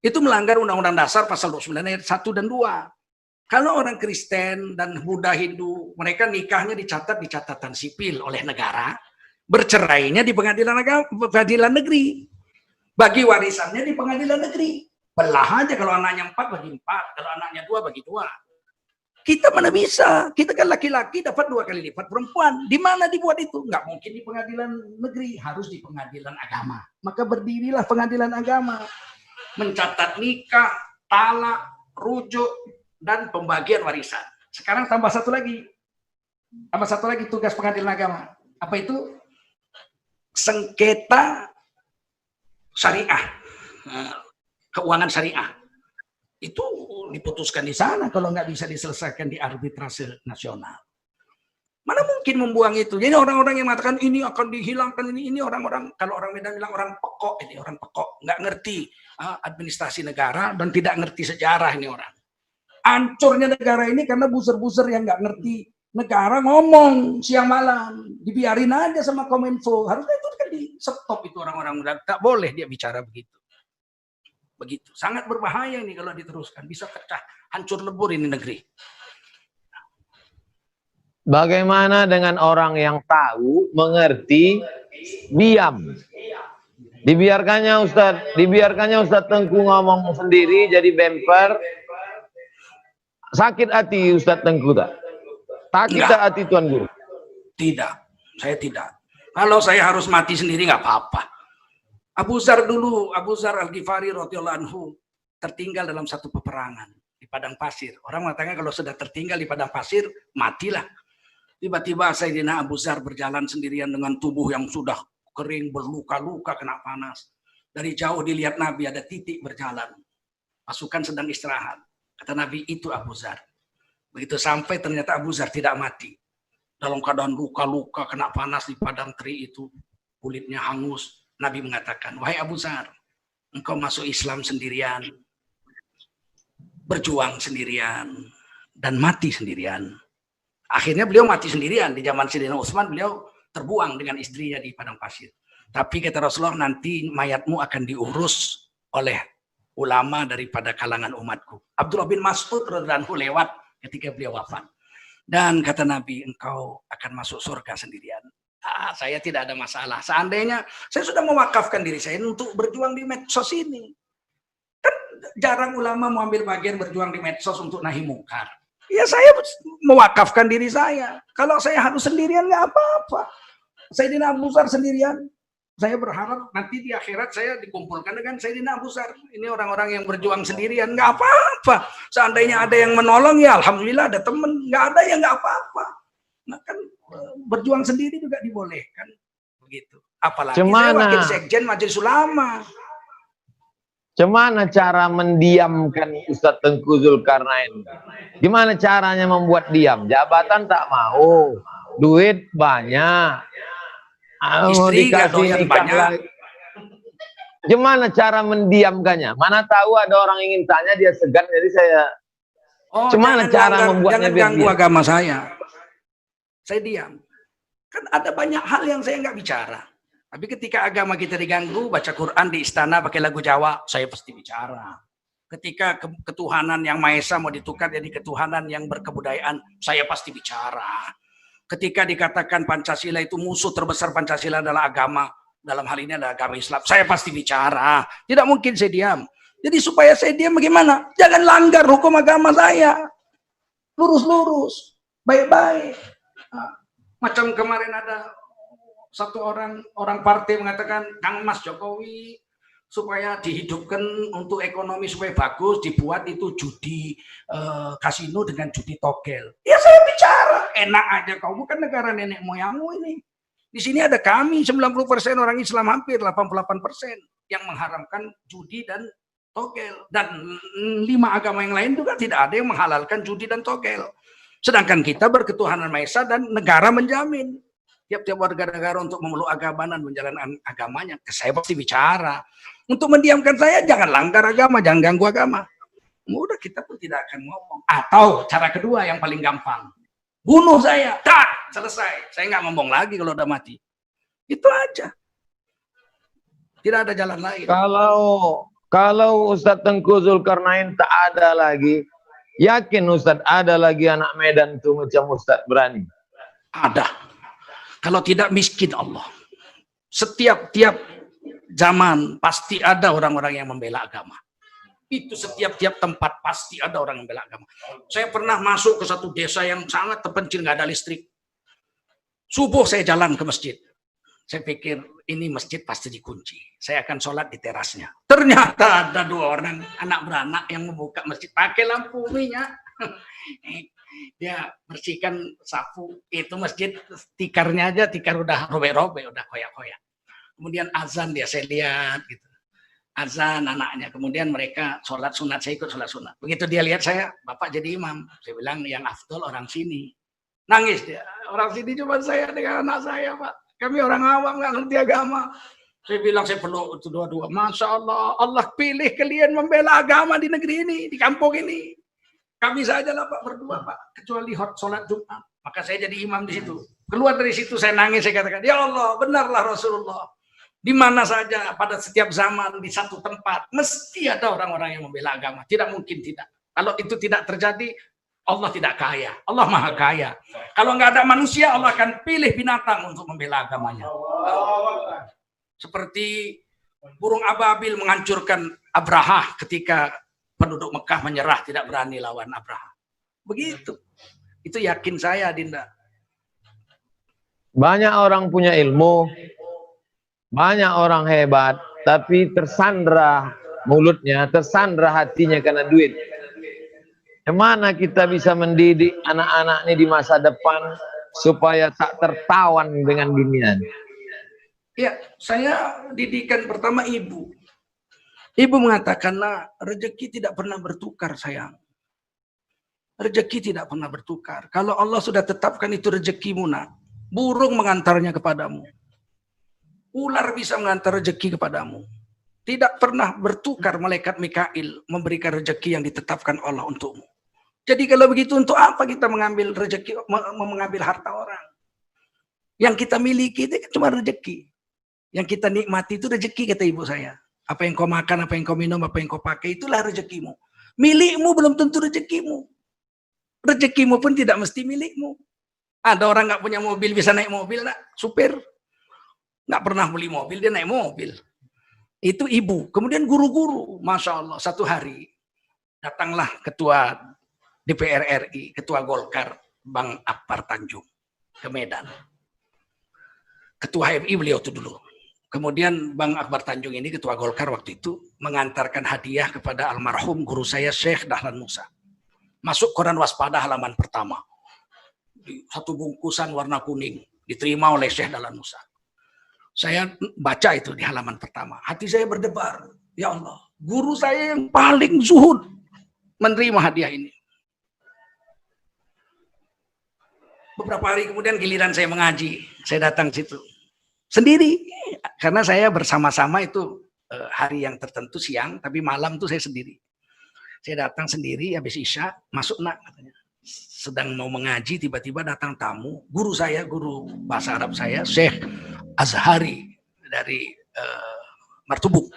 Itu melanggar Undang-Undang Dasar pasal 29 ayat 1 dan 2. Kalau orang Kristen dan Buddha, Hindu, mereka nikahnya dicatat di catatan sipil oleh negara, bercerainya di pengadilan negeri. Bagi warisannya di pengadilan negeri. Belah aja, kalau anaknya 4 bagi 4, kalau anaknya 2 bagi 2. Kita mana bisa? Kita kan laki-laki dapat 2 kali lipat perempuan. Di mana dibuat itu? Nggak mungkin di pengadilan negeri, harus di pengadilan agama. Maka berdirilah pengadilan agama. Mencatat nikah, talak, rujuk, dan pembagian warisan. Sekarang tambah satu lagi. Tambah satu lagi tugas pengadilan agama. Apa itu? Sengketa syariah. Keuangan syariah. Itu diputuskan di sana kalau nggak bisa diselesaikan di arbitrase nasional. Mana mungkin membuang itu? Jadi orang-orang yang mengatakan ini akan dihilangkan, ini orang-orang, kalau orang Medan bilang orang pekok, ini orang pekok, nggak ngerti administrasi negara dan tidak ngerti sejarah ini orang. Hancurnya negara ini karena buser-buser yang nggak ngerti negara ngomong siang malam, dibiarin aja sama Kominfo. Harusnya itu kan di stop itu orang-orang muda, tak boleh dia bicara begitu. Begitu, sangat berbahaya ini kalau diteruskan, bisa pecah, hancur lebur ini negeri. Bagaimana dengan orang yang tahu, mengerti, diam? Dibiarkannya Ustadz Tengku ngomong sendiri jadi bemper. Sakit hati Ustadz Tengku tak? Sakit tak hati Tuan Guru? Tidak, saya tidak. Kalau saya harus mati sendiri nggak apa-apa. Abu Zar dulu, Abu Zar Al-Ghifari radhiyallahu anhu tertinggal dalam satu peperangan di padang pasir. Orang mengatakan kalau sudah tertinggal di padang pasir, matilah. Tiba-tiba Sayyidina Abu Zar berjalan sendirian dengan tubuh yang sudah kering, berluka-luka, kena panas. Dari jauh dilihat Nabi ada titik berjalan. Pasukan sedang istirahat. Kata Nabi, itu Abu Zar. Begitu sampai ternyata Abu Zar tidak mati. Dalam keadaan luka-luka, kena panas di padang teri itu. Kulitnya hangus. Nabi mengatakan, wahai Abu Zar, engkau masuk Islam sendirian, berjuang sendirian, dan mati sendirian. Akhirnya beliau mati sendirian. Di zaman Sayyidina Utsman beliau terbuang dengan istrinya di padang pasir. Tapi kata Rasulullah, nanti mayatmu akan diurus oleh ulama daripada kalangan umatku. Abdullah bin Mas'ud radhiyallahu anhu lewat ketika beliau wafat. Dan kata Nabi, engkau akan masuk surga sendirian. saya tidak ada masalah. Seandainya saya sudah mewakafkan diri saya untuk berjuang di medsos ini. Kan jarang ulama mau ambil bagian berjuang di medsos untuk nahi mungkar. Ya saya mewakafkan diri saya. Kalau saya harus sendirian nggak apa-apa. Sayyidina Abu Dzar sendirian. Saya berharap nanti di akhirat saya dikumpulkan dengan Sayyidina Abu Dzar. Ini orang-orang yang berjuang sendirian, nggak apa-apa. Seandainya ada yang menolong, ya alhamdulillah ada teman. Nggak ada ya nggak apa-apa. Nah kan berjuang sendiri juga dibolehkan. Begitu. Apalagi saya wakil sekjen Majelis Ulama. Gimana cara mendiamkan Ustadz Tengku Zulkarnain? Gimana caranya membuat diam? Jabatan tak mau, duit banyak, istri nggak doyan banyak. Gimana cara mendiamkannya? Mana tahu ada orang ingin tanya dia segan, jadi saya. Gimana cara membuatnya? Jangan ganggu agama saya. Saya diam. Kan ada banyak hal yang saya nggak bicara. Tapi ketika agama kita diganggu, baca Quran di istana pakai lagu Jawa, saya pasti bicara. Ketika ketuhanan yang Maha Esa mau ditukar jadi ketuhanan yang berkebudayaan, saya pasti bicara. Ketika dikatakan Pancasila itu musuh terbesar Pancasila adalah agama, dalam hal ini adalah agama Islam, saya pasti bicara. Tidak mungkin saya diam. Jadi supaya saya diam bagaimana? Jangan langgar hukum agama saya. Lurus-lurus, baik-baik. Macam kemarin ada satu orang partai mengatakan Kang Mas Jokowi supaya dihidupkan untuk ekonomi supaya bagus dibuat itu judi kasino dengan judi togel. Ya saya bicara, enak aja kau, bukan negara nenek moyangmu ini. Di sini ada kami 90% orang Islam, hampir 88% yang mengharamkan judi dan togel, dan 5 agama yang lain juga tidak ada yang menghalalkan judi dan togel. Sedangkan kita berketuhanan Maha Esa dan negara menjamin tiap-tiap warga negara untuk memeluk agama dan menjalankan agamanya. Saya pasti bicara. Untuk mendiamkan saya, jangan langgar agama, jangan ganggu agama. Udah, kita pun tidak akan ngomong. Atau cara kedua yang paling gampang, bunuh saya, tak, selesai. Saya nggak ngomong lagi kalau udah mati. Itu aja. Tidak ada jalan lain. Kalau Ustadz Tengku Zulkarnain tak ada lagi, yakin Ustadz ada lagi anak Medan tuh macam Ustadz berani? Ada. Kalau tidak miskin Allah. Tiap zaman pasti ada orang-orang yang membela agama. Itu setiap tempat pasti ada orang yang membela agama. Saya pernah masuk ke satu desa yang sangat terpencil, nggak ada listrik. Subuh saya jalan ke masjid. Saya pikir ini masjid pasti dikunci. Saya akan sholat di terasnya. Ternyata ada 2 orang anak beranak yang membuka masjid pakai lampu minyak. Dia bersihkan sapu itu masjid, tikarnya aja, tikar udah robek-robek, udah koyak-koyak. Kemudian azan dia, saya lihat gitu. Azan anaknya, kemudian mereka sholat sunat, saya ikut sholat sunat. Begitu dia lihat saya, Bapak jadi imam. Saya bilang yang afdol orang sini. Nangis dia, orang sini cuma saya dengan anak saya, Pak. Kami orang awam nggak ngerti agama. Saya bilang saya peluk itu dua-dua. Masya Allah, Allah pilih kalian membela agama di negeri ini, di kampung ini. Kami saja lah Pak berdua Pak, kecuali sholat Jumat. Maka saya jadi imam di situ. Keluar dari situ saya nangis, saya katakan, ya Allah, benarlah Rasulullah. Di mana saja, pada setiap zaman, di satu tempat, mesti ada orang-orang yang membela agama. Tidak mungkin tidak. Kalau itu tidak terjadi, Allah tidak kaya. Allah maha kaya. Kalau nggak ada manusia, Allah akan pilih binatang untuk membela agamanya. Seperti burung ababil menghancurkan Abraha ketika penduduk Mekah menyerah, tidak berani lawan Abraha. Begitu. Itu yakin saya, Dinda. Banyak orang punya ilmu, banyak orang hebat, tapi tersandra mulutnya, tersandra hatinya karena duit. Bagaimana kita bisa mendidik anak-anak ini di masa depan supaya tak tertawan dengan dunia? Ya, saya didikan pertama ibu. Ibu mengatakan, nah, rezeki tidak pernah bertukar, sayang. Rezeki tidak pernah bertukar. Kalau Allah sudah tetapkan itu rezekimu, nak, burung mengantarnya kepadamu. Ular bisa mengantar rezeki kepadamu. Tidak pernah bertukar malaikat Mikail memberikan rezeki yang ditetapkan Allah untukmu. Jadi kalau begitu, untuk apa kita mengambil rezeki, mengambil harta orang? Yang kita miliki itu cuma rezeki. Yang kita nikmati itu rezeki, kata ibu saya. Apa yang kau makan, apa yang kau minum, apa yang kau pakai, itulah rezekimu. Milikmu belum tentu rezekimu. Rezekimu pun tidak mesti milikmu. Ada orang nggak punya mobil bisa naik mobil, nak? Supir nggak pernah beli mobil dia naik mobil. Itu ibu. Kemudian guru-guru, masya Allah, satu hari datanglah ketua DPR RI, ketua Golkar, Bang Akbar Tanjung ke Medan. Ketua HMI beliau itu dulu. Kemudian Bang Akbar Tanjung ini ketua Golkar waktu itu mengantarkan hadiah kepada almarhum guru saya Syekh Dahlan Musa. Masuk koran Waspada halaman pertama. Satu bungkusan warna kuning diterima oleh Syekh Dahlan Musa. Saya baca itu di halaman pertama. Hati saya berdebar. Ya Allah, guru saya yang paling zuhud menerima hadiah ini. Beberapa hari kemudian giliran saya mengaji. Saya datang situ. Sendiri. Karena saya bersama-sama itu hari yang tertentu siang. Tapi malam itu saya sendiri. Saya datang sendiri habis Isya. Masuk nak katanya. Sedang mau mengaji, tiba-tiba datang tamu, guru saya, guru bahasa Arab saya, Syekh Azhari dari Martubung.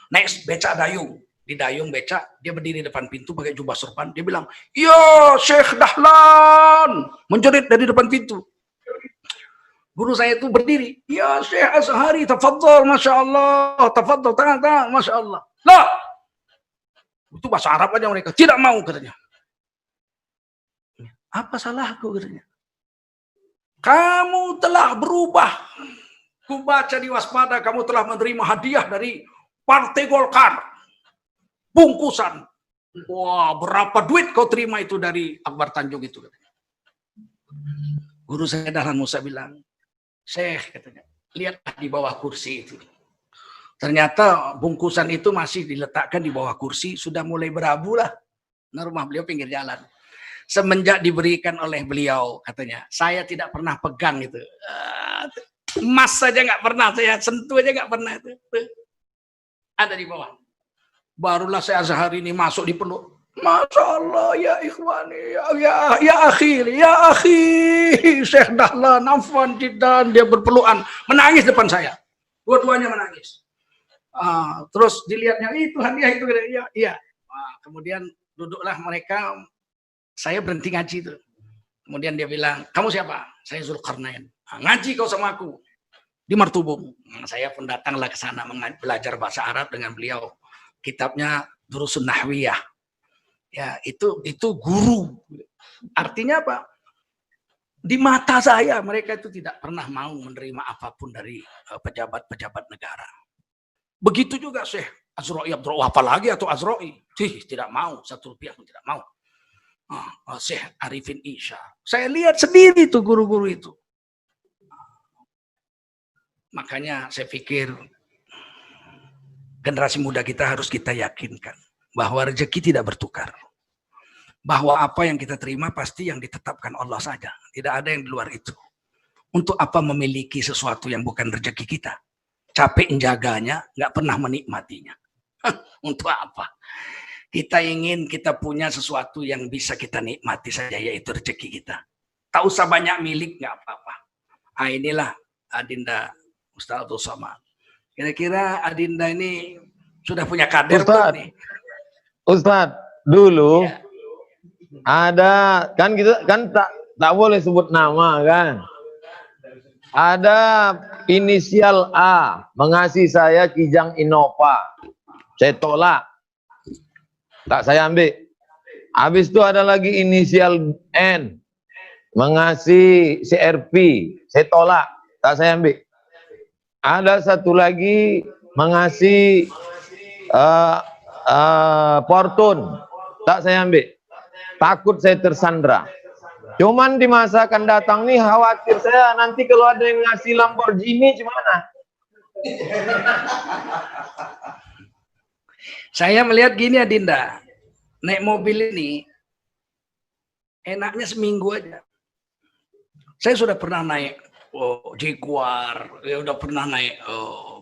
Naik beca dayung, di dayung beca, dia berdiri depan pintu pakai jubah sorban, dia bilang, "Ya Syekh Dahlan," menjerit dari depan pintu. Guru saya itu berdiri, "Ya Syekh Azhari, tafadhol, masya Allah, tafadhol, tangan, masya Allah." Lah, itu bahasa Arab aja mereka, tidak mau katanya. Apa salahku katanya? Kamu telah berubah. Ku baca di Waspada kamu telah menerima hadiah dari Partai Golkar. Bungkusan. Wah, berapa duit kau terima itu dari Akbar Tanjung itu? Guru saya Dahlan Musa bilang, Syekh katanya, lihatlah di bawah kursi itu. Ternyata bungkusan itu masih diletakkan di bawah kursi, sudah mulai berabu lah. Nah, rumah beliau pinggir jalan. Semenjak diberikan oleh beliau, katanya, saya tidak pernah pegang itu. Emas saja nggak pernah, saya sentuh aja nggak pernah itu. Ada di bawah. Barulah saya sehari ini masuk di peluk. Masya Allah, ya ikhwani, ya akhi, Syekh Dahlan, afwan jiddan, dia berpelukan, menangis depan saya. Dua-duanya menangis. Terus dilihatnya, itu hadiah itu, iya. Kemudian duduklah mereka. Saya berhenti ngaji itu. Kemudian dia bilang, kamu siapa? Saya Zulkarnain. Ngaji kau sama aku di Martubung. Saya pun datanglah ke sana belajar bahasa Arab dengan beliau. Kitabnya Durusun Nahwiyah. Ya, itu guru. Artinya apa? Di mata saya mereka itu tidak pernah mau menerima apapun dari pejabat-pejabat negara. Begitu juga Syekh Azra'i Abdurrahman, apalagi atau Azra'i, tidak mau, 1 rupiah pun tidak mau. Syekh Arifin Isya. Saya lihat sendiri tuh guru-guru itu. Makanya saya pikir generasi muda kita harus kita yakinkan bahwa rezeki tidak bertukar. Bahwa apa yang kita terima pasti yang ditetapkan Allah saja. Tidak ada yang di luar itu. Untuk apa memiliki sesuatu yang bukan rezeki kita? Capek menjaganya, nggak pernah menikmatinya. Untuk apa? Kita ingin kita punya sesuatu yang bisa kita nikmati saja, yaitu rezeki kita. Tak usah banyak milik, nggak apa-apa. Inilah Adinda Ustaz Abdul Somad. Kira-kira Adinda ini sudah punya kader nih? Ustaz, dulu ya. Ada kan kita kan tak boleh sebut nama kan. Ada inisial A mengasihi saya Kijang Innova. Saya tolak. Tak saya ambil. Habis itu ada lagi inisial N mengasihi CRP. Saya tolak. Tak saya ambil. Ada satu lagi mengasihi Fortune. Tak saya ambil. Takut saya tersandra. Cuman di masa akan datang nih khawatir saya nanti kalau ada yang ngasih Lamborghini gimana? Saya melihat gini Adinda, naik mobil ini enaknya seminggu aja. Saya sudah pernah naik Jaguar, ya udah pernah naik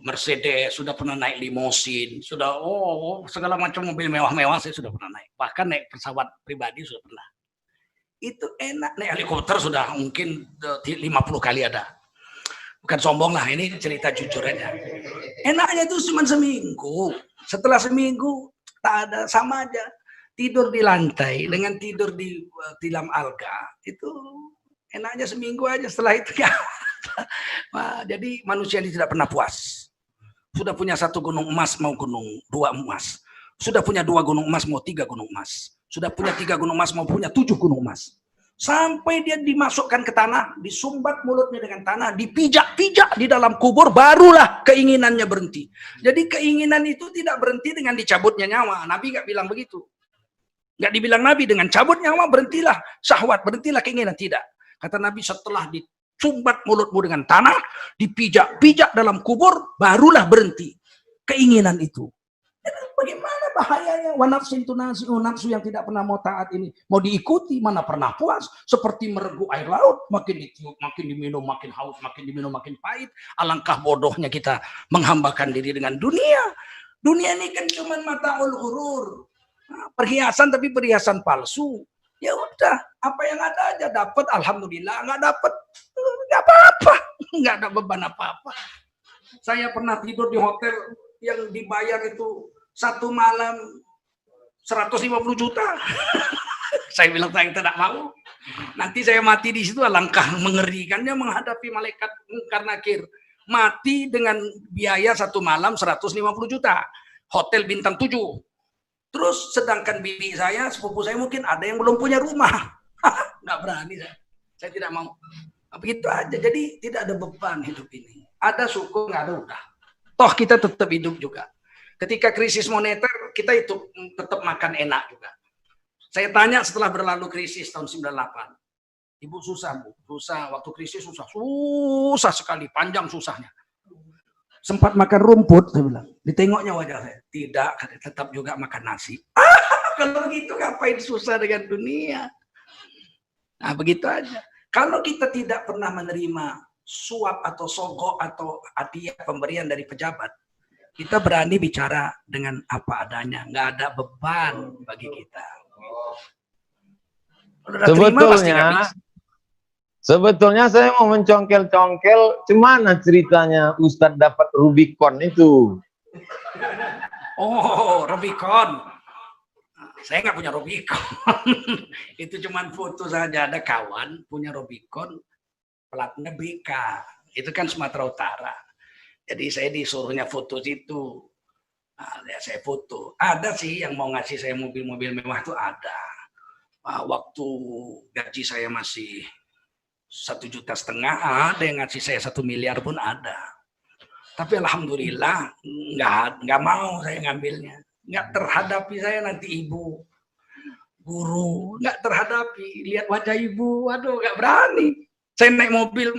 Mercedes, sudah pernah naik limosin, sudah segala macam mobil mewah-mewah saya sudah pernah naik. Bahkan naik pesawat pribadi sudah pernah. Itu enak, naik helikopter sudah mungkin 50 kali ada. Bukan sombong lah, ini cerita jujur aja. Enaknya itu cuma seminggu. Setelah seminggu tak ada, sama aja. Tidur di lantai dengan tidur di tilam alga itu enaknya seminggu aja, setelah itu ya. Nah, jadi manusia ini tidak pernah puas. Sudah punya 1 gunung emas mau gunung 2 emas. Sudah punya 2 gunung emas mau 3 gunung emas. Sudah punya 3 gunung emas mau punya 7 gunung emas. Sampai dia dimasukkan ke tanah, disumbat mulutnya dengan tanah, dipijak-pijak di dalam kubur, barulah keinginannya berhenti. Jadi keinginan itu tidak berhenti dengan dicabutnya nyawa. Nabi nggak bilang begitu. Nggak dibilang Nabi dengan cabut nyawa berhentilah syahwat, berhentilah keinginan. Tidak. Kata Nabi, setelah disumbat mulutmu dengan tanah, dipijak-pijak dalam kubur, barulah berhenti keinginan itu. Bagaimana bahayanya nafsu yang tidak pernah mau taat ini, mau diikuti, mana pernah puas, seperti meregu air laut, makin ditiup, makin diminum, makin haus, makin diminum, makin pahit. Alangkah bodohnya kita menghambakan diri dengan dunia. Dunia ini kan cuma mataul ghurur, perhiasan, tapi perhiasan palsu. Ya udah, apa yang ada aja dapat, alhamdulillah. Nggak dapat, nggak apa-apa, nggak ada beban apa-apa. Saya pernah tidur di hotel yang dibayar itu 1 malam 150 juta. Saya bilang saya tidak mau. Nanti saya mati di situ, alangkah mengerikannya menghadapi malaikat Munkar Nakir. Mati dengan biaya 1 malam 150 juta. Hotel bintang 7. Terus sedangkan bibi saya, sepupu saya mungkin ada yang belum punya rumah. Nggak berani saya. Saya tidak mau. Begitu aja. Jadi tidak ada beban hidup ini. Ada syukur, nggak ada udah. Toh kita tetap hidup juga. Ketika krisis moneter, kita itu tetap makan enak juga. Saya tanya setelah berlalu krisis tahun 98. Ibu susah, Bu. Susah, waktu krisis susah. Susah sekali, panjang susahnya. Sempat makan rumput, saya bilang. Ditengoknya wajah saya. Tidak, tetap juga makan nasi. Kalau gitu ngapain susah dengan dunia? Nah, begitu aja. Kalau kita tidak pernah menerima suap atau sogok atau hadiah pemberian dari pejabat, kita berani bicara dengan apa adanya, nggak ada beban bagi kita. Sebetulnya saya mau mencongkel-congkel, gimana ceritanya Ustadz dapat Rubicon itu? Oh, Rubicon. Saya nggak punya Rubicon. Itu cuma foto saja. Ada kawan punya Rubicon, platnya BK. Itu kan Sumatera Utara. Jadi saya disuruhnya foto situ. Nah, ya saya foto. Ada sih yang mau ngasih saya mobil-mobil mewah itu ada. Waktu gaji saya masih 1,5 juta, ada yang ngasih saya 1 miliar pun ada. Tapi alhamdulillah nggak mau saya ngambilnya. Nggak terhadapi saya nanti ibu, guru, nggak terhadapi. Lihat wajah ibu, waduh nggak berani. Saya naik mobil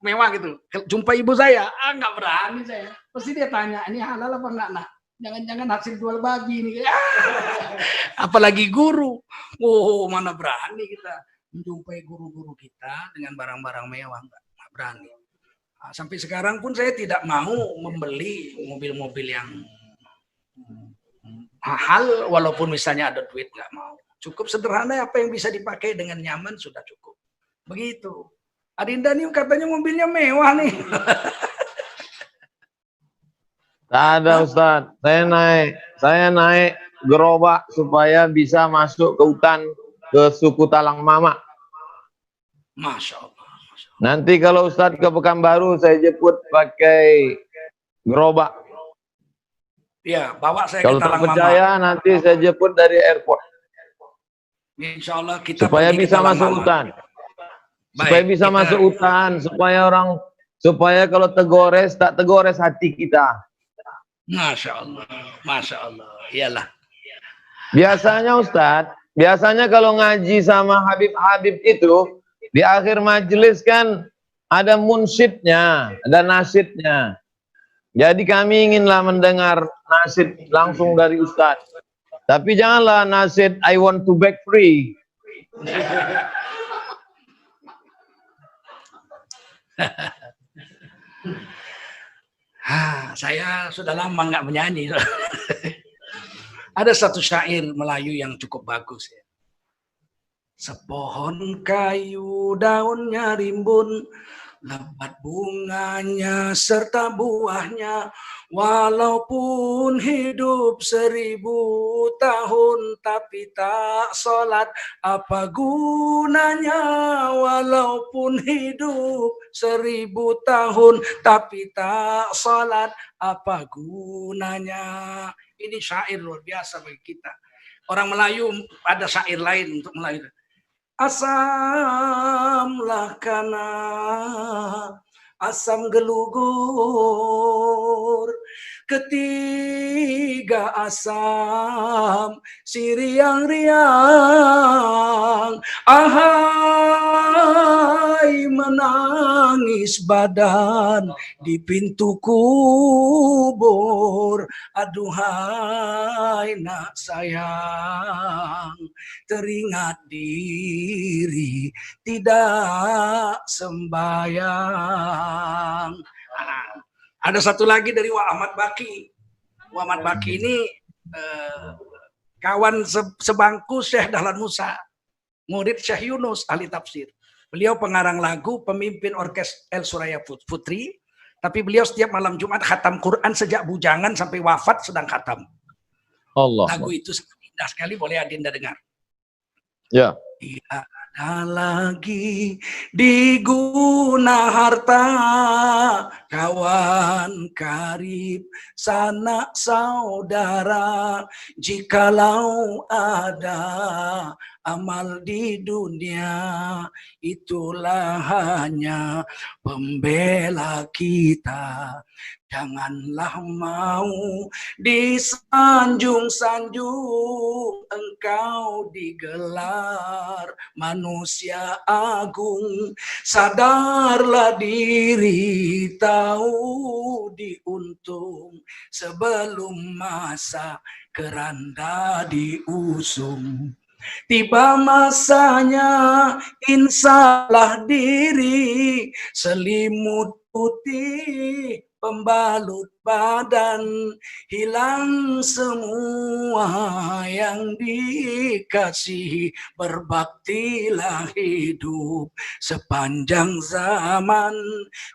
mewah gitu, jumpa ibu saya, nggak berani saya. Pasti dia tanya, ini halal apa enggak, nak? Jangan-jangan hasil jual babi ini. Apalagi guru. Oh, mana berani kita menjumpai guru-guru kita dengan barang-barang mewah, enggak berani. Nah, sampai sekarang pun saya tidak mau membeli mobil-mobil yang mahal, walaupun misalnya ada duit, nggak mau. Cukup sederhana, apa yang bisa dipakai dengan nyaman sudah cukup. Begitu. Adinda nih katanya mobilnya mewah nih. Tak ada Ustadz, saya naik gerobak supaya bisa masuk ke hutan, ke suku Talang Mama. Masya Allah. Nanti kalau Ustadz ke Pekanbaru, saya jemput pakai gerobak. Ya, bawa saya kalau ke Talang Mama. Kalau tak percaya, nanti saya jemput dari airport. Insya Allah kita supaya bisa masuk hutan. Baik, supaya bisa masuk hutan, supaya kalau tegores, tak tegores hati kita. Masya Allah, Masya Allah, iyalah. Biasanya Ustadz, biasanya kalau ngaji sama Habib-Habib itu, di akhir majelis kan ada munsyidnya, ada nasyidnya. Jadi kami inginlah mendengar nasyid langsung dari Ustadz. Tapi janganlah nasyid I want to beg free. Saya sudah lama nggak menyanyi. Ada satu syair Melayu yang cukup bagus ya. Sepohon kayu daunnya rimbun, lebat bunganya serta buahnya, walaupun hidup 1000 tahun tapi tak sholat, apa gunanya? Walaupun hidup 1000 tahun tapi tak sholat, apa gunanya? Ini syair luar biasa bagi kita. Orang Melayu ada syair lain untuk Melayu. Asamlah kana asam gelugur, ketiga asam si riang-riang, ahai menangis badan di pintu kubur, aduhai nak sayang, teringat diri tidak sembayang. Ada satu lagi dari Wah Ahmad Baki. Wah Ahmad Baki ini kawan sebangku Syekh Dahlan Musa, murid Syekh Yunus ahli tafsir. Beliau pengarang lagu, pemimpin orkes El Suraya Putri, tapi beliau setiap malam Jumat khatam Quran sejak bujangan sampai wafat sedang khatam. Allah. Lagu itu indah sekali, boleh Adinda dengar. Ya. Tiada lagi diguna harta, kawan karib sanak saudara, jikalau ada amal di dunia, itulah hanya pembela kita. Janganlah mau disanjung-sanjung, engkau digelar manusia agung. Sadarlah diri, tahu diuntung, sebelum masa keranda diusung. Tiba masanya insalah diri, selimut putih pembalut badan, hilang semua yang dikasihi, berbaktilah hidup sepanjang zaman,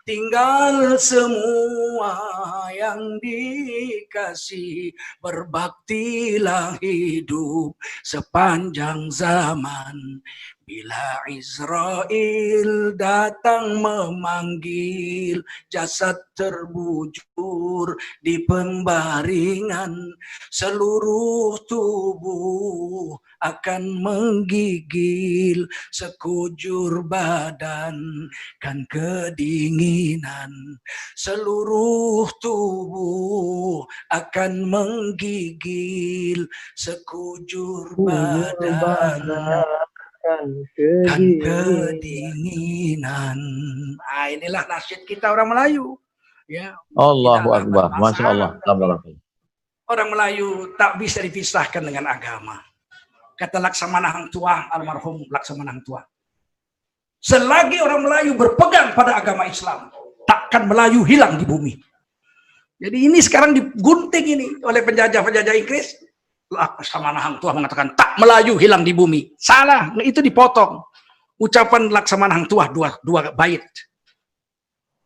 tinggal semua yang dikasihi, berbaktilah hidup sepanjang zaman. Bila Israel datang memanggil, jasad terbujur di pembaringan, seluruh tubuh akan menggigil, sekujur badan kan kedinginan, seluruh tubuh akan menggigil, sekujur badan kan kedinginan. Nah, inilah nasyid kita orang Melayu. Ya. Allahu Akbar. Masya Allah. Orang Melayu tak bisa dipisahkan dengan agama. Kata Laksamana Hang Tuah, almarhum Laksamana Hang Tuah, selagi orang Melayu berpegang pada agama Islam, takkan Melayu hilang di bumi. Jadi ini sekarang digunting ini oleh penjajah-penjajah Inggris. Laksamana Hang Tuah mengatakan tak Melayu hilang di bumi. Salah, itu dipotong. Ucapan Laksamana Hang Tuah dua bait.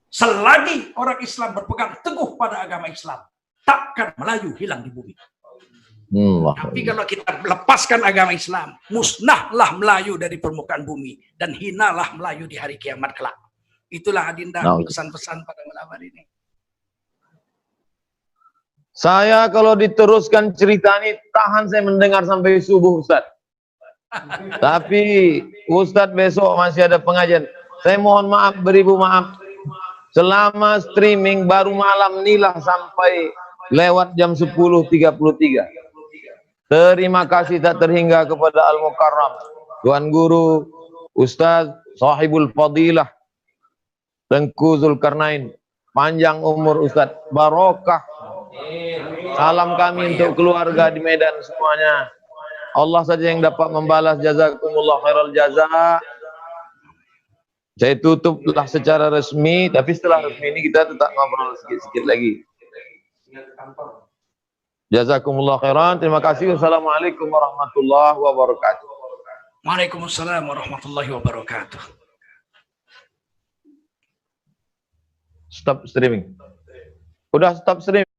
Selagi orang Islam berpegang teguh pada agama Islam, takkan Melayu hilang di bumi. Tapi kalau kita lepaskan agama Islam, musnahlah Melayu dari permukaan bumi dan hinalah Melayu di hari kiamat kelak. Itulah Adinda pesan-pesan pada malam hari ini. Saya kalau diteruskan cerita ini, tahan saya mendengar sampai subuh, Ustaz. Tapi Ustaz besok masih ada pengajian. Saya mohon maaf, beribu maaf. Selama streaming baru malam inilah sampai lewat jam 10.33. Terima kasih tak terhingga kepada Al-Mukarram, Tuan Guru, Ustaz, Sahibul Fadilah, Tengku Zulkarnain. Panjang umur Ustaz, barokah. Salam kami untuk keluarga di Medan semuanya. Allah saja yang dapat membalas, jazakumullah khairal jaza. Saya tutuplah secara resmi, tapi setelah resmi ini kita tetap ngobrol sedikit-sedikit lagi. Jazakumullah khairan. Terima kasih. Wassalamualaikum warahmatullahi wabarakatuh. Waalaikumsalam warahmatullahi wabarakatuh. Stop streaming. Udah stop streaming.